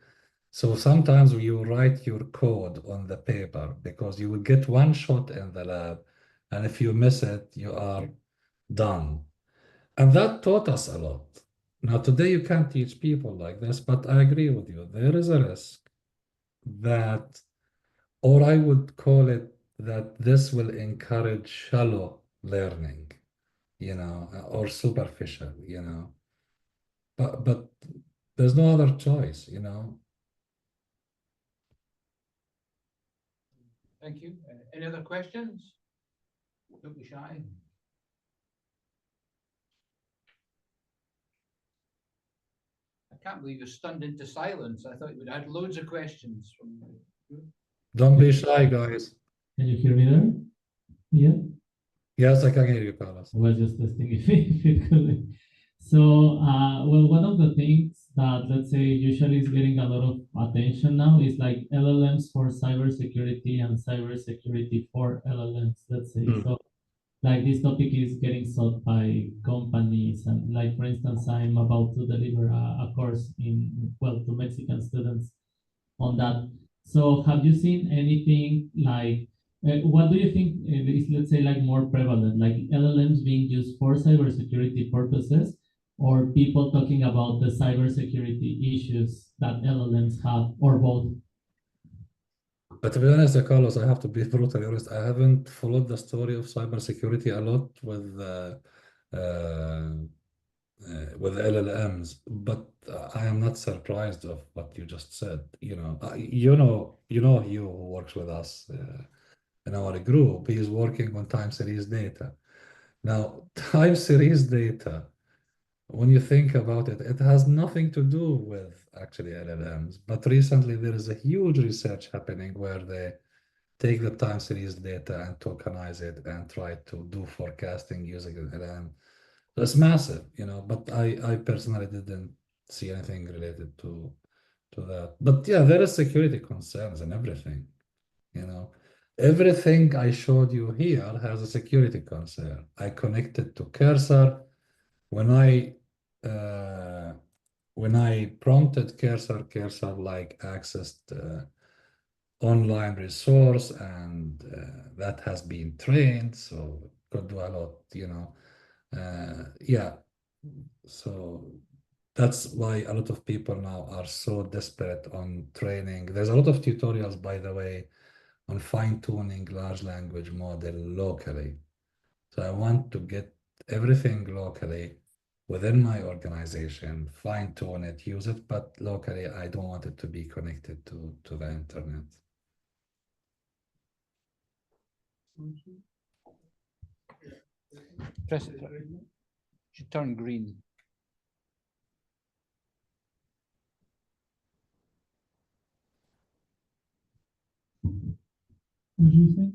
So sometimes you write your code on the paper because you will get one shot in the lab, and if you miss it, you are done. And that taught us a lot. Now, today you can't teach people like this, but I agree with you. There is a risk that, or I would call it that this will encourage shallow learning, or superficial, But there's no other choice. Thank you. Any other questions? Don't be shy. can't believe you're stunned into silence. I thought you would have had loads of questions from you. Don't be shy, guys. Can you hear me there? Yeah, Yes, I can hear you, Carlos. I was just testing if it could. So, well, one of the things that, let's say, usually is getting a lot of attention now is like LLMs for cybersecurity and cybersecurity for LLMs, let's say. Hmm. So, like this topic is getting sought by companies, and like, for instance, I'm about to deliver a course in, well, to Mexican students on that. So have you seen anything like, what do you think is, let's say, like more prevalent, like LLMs being used for cybersecurity purposes, or people talking about the cybersecurity issues that LLMs have, or both? But to be honest, Carlos, I have to be brutally honest. I haven't followed the story of cybersecurity a lot with LLMs, but I am not surprised of what you just said. You who works with us in our group. He is working on time series data. Now, time series data, when you think about it, it has nothing to do with actually LLMs. But recently, there is a huge research happening where they take the time series data and tokenize it and try to do forecasting using an LLM. So it's massive, but I personally didn't see anything related to that. But yeah, there is security concerns and everything, you know. Everything I showed you here has a security concern. I connected to Cursor. When I prompted Cursor like accessed online resource, and that has been trained, so could do a lot. Yeah, so that's why a lot of people now are so desperate on training. There's a lot of tutorials, by the way, on fine-tuning large language model locally. So I want to get everything locally within my organization, fine-tune it, use it, but locally, I don't want it to be connected to the internet. Press it. Should turn green. Would you think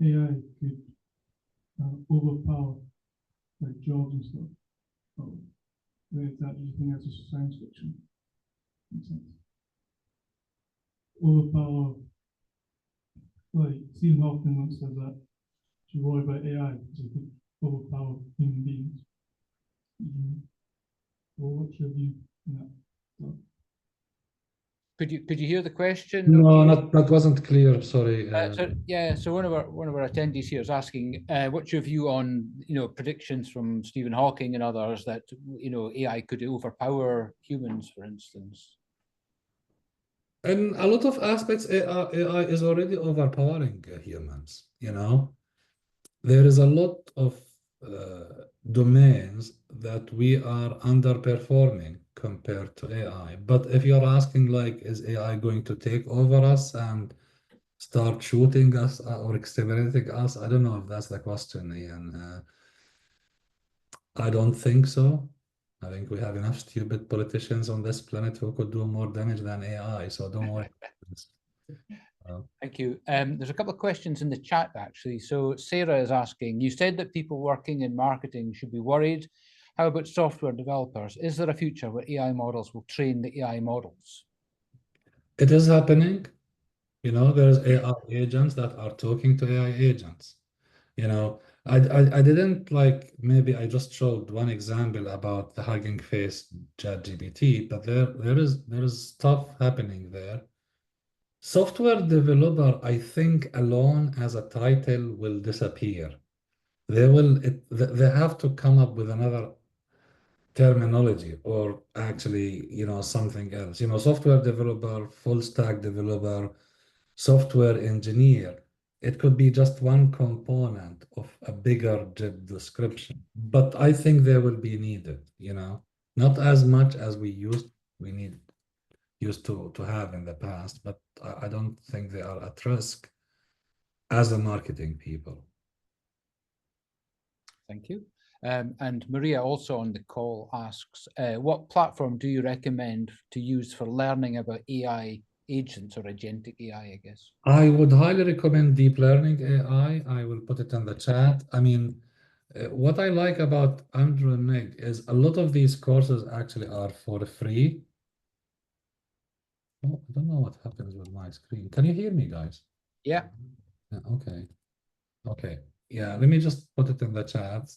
AI could overpower like jobs and stuff? Or is that, do you think that's just science fiction? Makes sense. Overpower, like Stephen Hawking once said that you worry about AI because it could overpower human beings. Well, what's your view on that? So, Could you hear the question? No, Okay. that wasn't clear. Sorry. So one of our attendees here is asking, what's your view on predictions from Stephen Hawking and others that AI could overpower humans, for instance? In a lot of aspects, AI is already overpowering humans. There is a lot of domains that we are underperforming compared to AI. But if you're asking, like, is AI going to take over us and start shooting us or exterminating us? I don't know if that's the question, Ian. I don't think so. I think we have enough stupid politicians on this planet who could do more damage than AI, so don't worry. Thank you. There's a couple of questions in the chat, actually. So Sarah is asking, you said that people working in marketing should be worried. How about software developers? Is there a future where AI models will train the AI models? It is happening. There's AI agents that are talking to AI agents. I didn't maybe I just showed one example about the Hugging Face ChatGPT, but there is stuff happening there. Software developer, I think, alone as a title will disappear. They have to come up with another terminology, or actually, something else. Software developer, full stack developer, software engineer. It could be just one component of a bigger job description, but I think they will be needed, not as much as we used to have in the past, but I don't think they are at risk as a marketing people. Thank you. And Maria, also on the call, asks, what platform do you recommend to use for learning about AI agents or agentic AI, I guess? I would highly recommend deep learning AI. I will put it in the chat. I mean, what I like about Andrew and Nick is a lot of these courses actually are for free. Oh, I don't know what happens with my screen. Can you hear me, guys? Yeah. Yeah, okay. Okay. Yeah, let me just put it in the chat.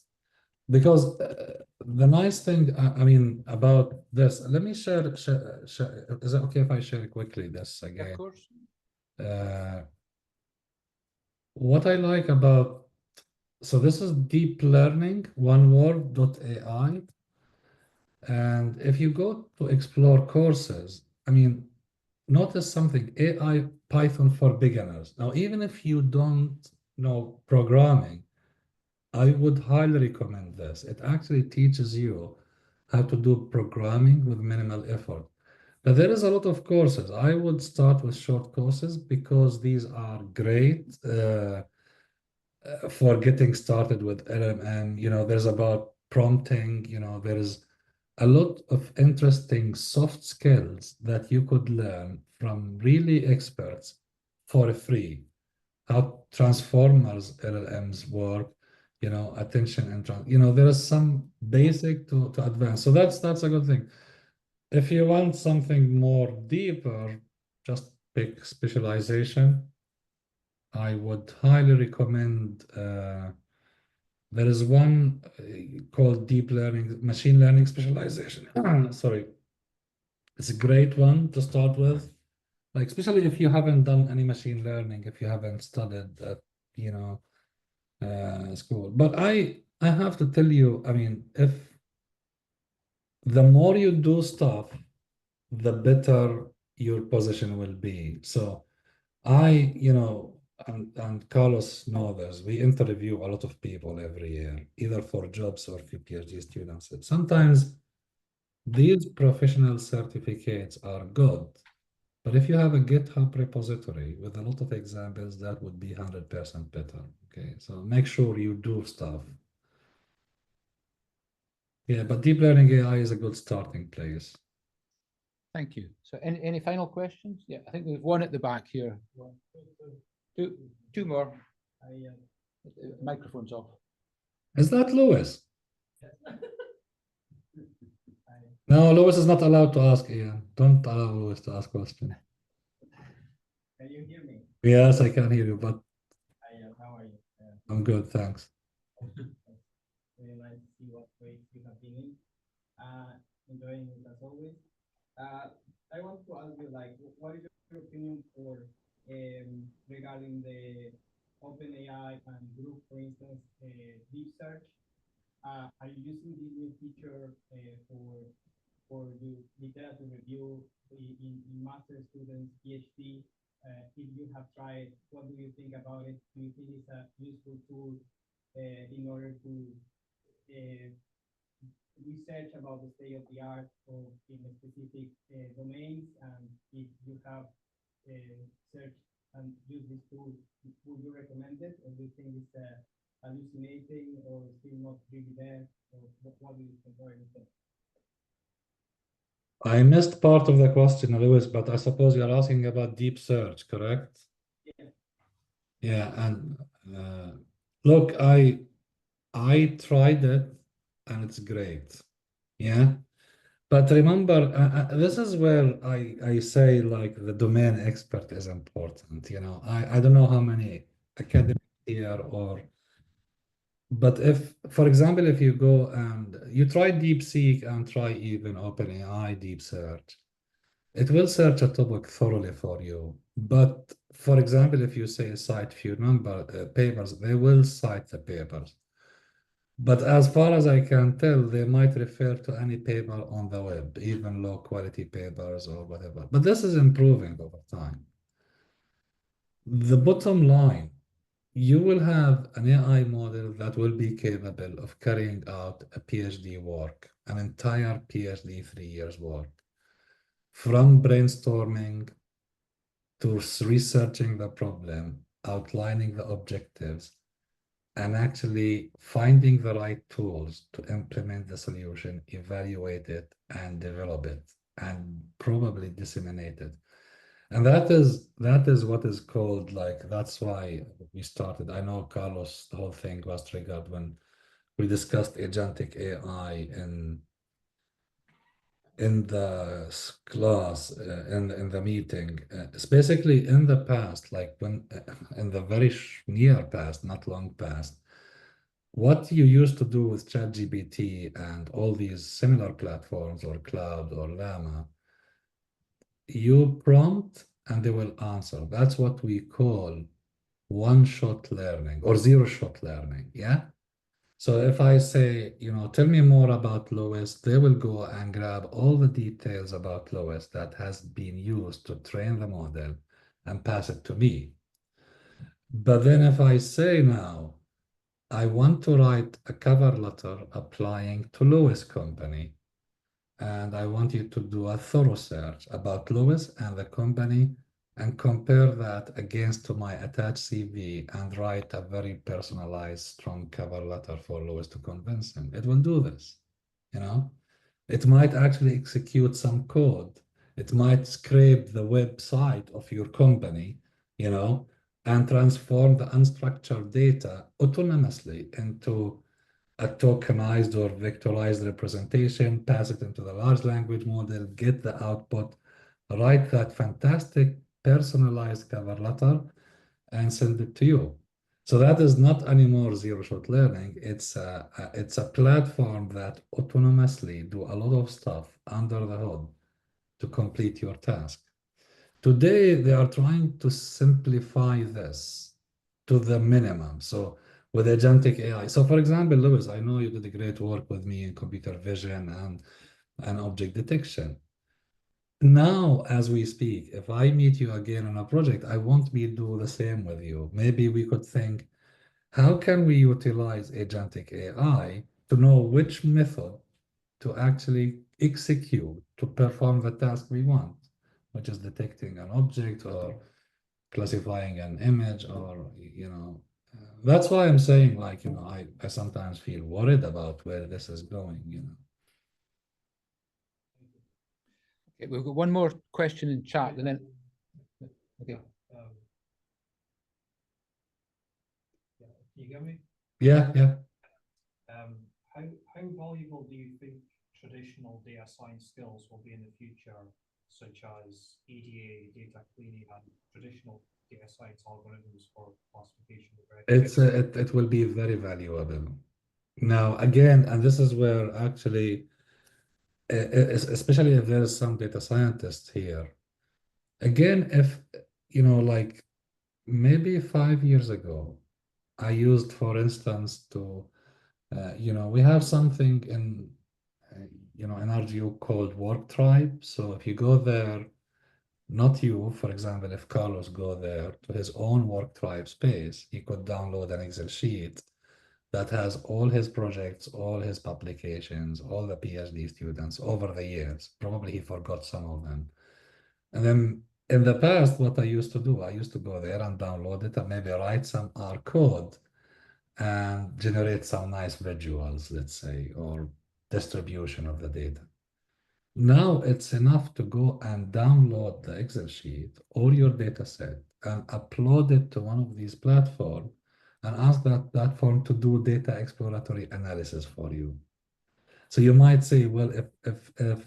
Because the nice thing, I mean, about this, let me share, is it okay if I share quickly this again? Of course. What I like about, so this is deep learning, one word, .ai. And if you go to explore courses, I mean, notice something, AI Python for beginners. Now, even if you don't know programming, I would highly recommend this. It actually teaches you how to do programming with minimal effort. But there is a lot of courses. I would start with short courses because these are great for getting started with LMM. You know, there's about prompting, you know, there is a lot of interesting soft skills that you could learn from really experts for free. How transformers LLMs work, you know, attention and you know, there is some basic to advanced. So that's a good thing. If you want something more deeper, just pick specialization. I would highly recommend there is one called deep learning, machine learning specialization. Sorry. It's a great one to start with. Like, especially if you haven't done any machine learning, if you haven't studied at, you know, school. But I have to tell you, I mean, if the more you do stuff, the better your position will be. So you know, and Carlos knows this, we interview a lot of people every year, either for jobs or for PhD students. Sometimes these professional certificates are good, but if you have a GitHub repository with a lot of examples, that would be 100% better. Okay, so make sure you do stuff. Yeah, but deep learning AI is a good starting place. Thank you. So any final questions? Yeah, I think there's one at the back here. Two more. The microphone's off. Is that Lewis? No, Lewis is not allowed to ask, Ian. Don't allow Lewis to ask questions. Can you hear me? Yes, I can hear you, but How are you? I'm good, thanks. Very nice to see what way you have been in. Enjoying it as always. I want to ask you, like, what is your opinion for regarding the OpenAI and group, for instance, deep search? Are you using this new feature for the literature review in master students, PhD? If you have tried, what do you think about it? Do you think it's a useful tool in order to research about the state of the art of in a specific domains? And if you have searched and used this tool, would you recommend it, or do you think it's hallucinating or still not really there? Or what do you think? I missed part of the question, Lewis, but I suppose you're asking about deep search, correct? Yeah. Yeah, and look, I tried it and it's great. Yeah. But remember, this is where I say like the domain expert is important. You know, I don't know how many academics here or, but if, for example, if you go and you try DeepSeek and try even OpenAI deep search, it will search a topic thoroughly for you. But for example, if you say cite few papers, they will cite the papers. But as far as I can tell, they might refer to any paper on the web, even low quality papers or whatever. But this is improving over time. The bottom line, you will have an AI model that will be capable of carrying out a PhD work, an entire PhD 3 years work, from brainstorming to researching the problem, outlining the objectives, and actually finding the right tools to implement the solution, evaluate it, and develop it, and probably disseminate it. And that is what is called, like, that's why we started. I know, Carlos, the whole thing was triggered when we discussed agentic AI in the class, in the meeting. It's basically in the past, like when in the very near past, not long past, what you used to do with ChatGPT and all these similar platforms or Cloud or Llama, you prompt and they will answer. That's what we call one-shot learning or zero-shot learning. Yeah. So if I say, tell me more about Lewis, they will go and grab all the details about Lewis that has been used to train the model and pass it to me. But then if I say now, I want to write a cover letter applying to Lewis Company, and I want you to do a thorough search about Lewis and the company and compare that against to my attached CV and write a very personalized, strong cover letter for Lewis to convince him. It will do this, It might actually execute some code. It might scrape the website of your company, and transform the unstructured data autonomously into a tokenized or vectorized representation, pass it into the large language model, get the output, write that fantastic personalized cover letter, and send it to you. So that is not anymore zero-shot learning. It's a platform that autonomously do a lot of stuff under the hood to complete your task. Today, they are trying to simplify this to the minimum. So with agentic AI. So for example, Lewis, I know you did a great work with me in computer vision and object detection. Now, as we speak, if I meet you again on a project, I want me to do the same with you. Maybe we could think, how can we utilize agentic AI to know which method to actually execute to perform the task we want, which is detecting an object or classifying an image, or that's why I'm saying, like, I sometimes feel worried about where this is going. Okay, we've got one more question in chat, and then okay. Can you hear me? Yeah. How valuable do you think traditional data science skills will be in the future, such as EDA, data cleaning, and traditional data science algorithms for classification of It will be very valuable. Now, again, and this is where actually, especially if there is some data scientists here, again, if, like maybe 5 years ago, I used, for instance, to, we have something in, in RGU called Work Tribe. So if you go there, not you, for example, if Carlos go there to his own Work Tribe space, he could download an Excel sheet that has all his projects, all his publications, all the PhD students over the years. Probably he forgot some of them. And then in the past, what I used to do, I used to go there and download it and maybe write some R code and generate some nice visuals, let's say, or distribution of the data. Now it's enough to go and download the Excel sheet or your data set and upload it to one of these platforms and ask that platform to do data exploratory analysis for you. So you might say, well, if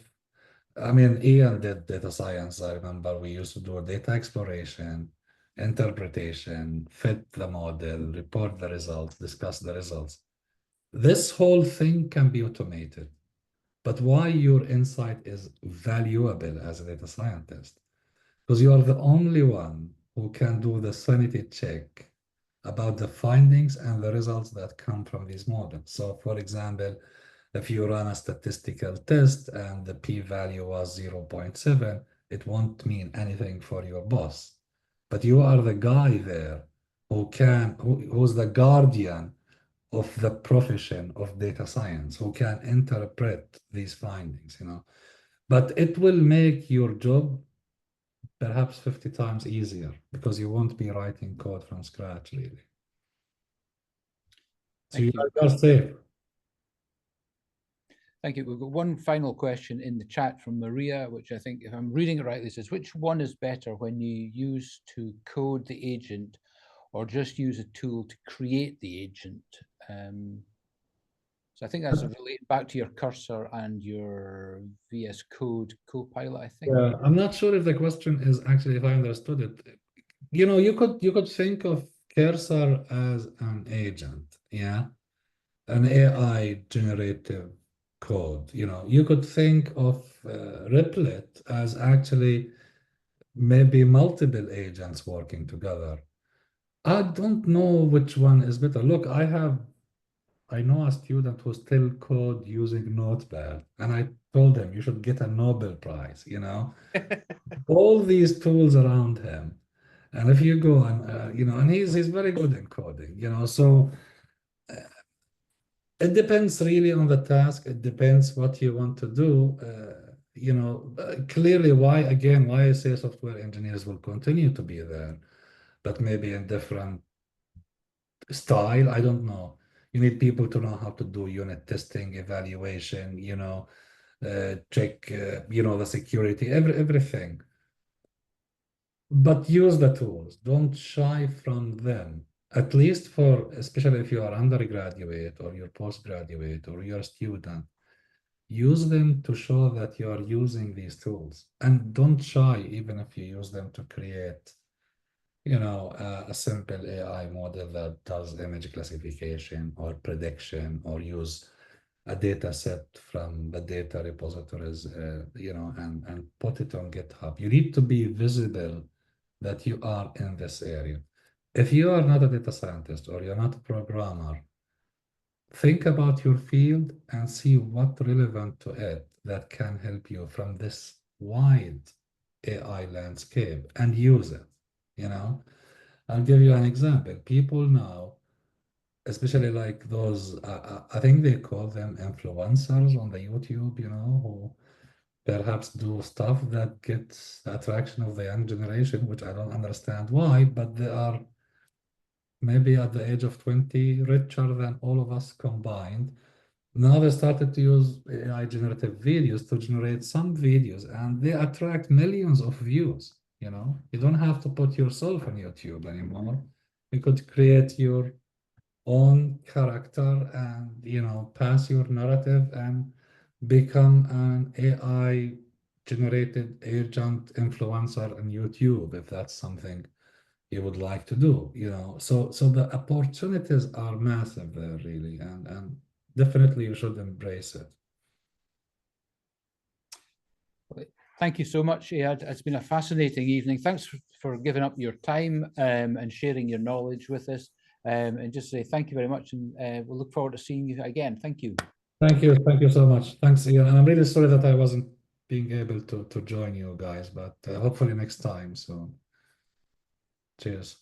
I mean, Ian did data science. I remember we used to do data exploration, interpretation, fit the model, report the results, discuss the results. This whole thing can be automated. But why your insight is valuable as a data scientist? Because you are the only one who can do the sanity check about the findings and the results that come from these models. So, for example, if you run a statistical test and the p-value was 0.7, it won't mean anything for your boss. But you are the guy there who's the guardian of the profession of data science, who can interpret these findings, But it will make your job perhaps 50 times easier because you won't be writing code from scratch, really. So Thank you you. are safe. Thank you. We've got one final question in the chat from Maria, which I think, if I'm reading it rightly, says, which one is better when you use to code the agent or just use a tool to create the agent? So I think that's related back to your cursor and your VS Code Copilot, I think. Yeah, I'm not sure if the question is actually, if I understood it. You know, you could think of Cursor as an agent, yeah, an AI generative code. You know, you could think of Replit as actually maybe multiple agents working together. I don't know which one is better. Look, I know a student who still code using Notepad, and I told him you should get a Nobel Prize, you know. All these tools around him. And if you go and you know, and he's very good in coding, you know, so it depends really on the task. It depends what you want to do. You know, clearly why I say software engineers will continue to be there, but maybe in different style. I don't know. You need people to know how to do unit testing, evaluation, you know, check, you know, the security, everything. But use the tools. Don't shy from them. At least for, especially if you are undergraduate or you're postgraduate or you're a student, use them to show that you are using these tools. And don't shy, even if you use them to create, you know, a simple AI model that does image classification or prediction, or use a data set from the data repositories, you know, and put it on GitHub. You need to be visible that you are in this area. If you are not a data scientist or you're not a programmer, think about your field and see what relevant to it that can help you from this wide AI landscape and use it, you know. I'll give you an example. People now, especially like those, I think they call them influencers on the YouTube, you know, who perhaps do stuff that gets the attraction of the young generation, which I don't understand why, but they are maybe at the age of 20 richer than all of us combined. Now they started to use AI generative videos to generate some videos, and they attract millions of views. You know, you don't have to put yourself on YouTube anymore. You could create your own character and, you know, pass your narrative and become an AI generated agent influencer on YouTube if that's something you would like to do, you know. So the opportunities are massive there, really, and definitely you should embrace it. Thank you so much, Eyad. It's been a fascinating evening. Thanks for giving up your time and sharing your knowledge with us. And just say thank you very much, and we'll look forward to seeing you again. Thank you. Thank you so much. Thanks, Ian. And I'm really sorry that I wasn't being able to join you guys, but hopefully next time. So cheers.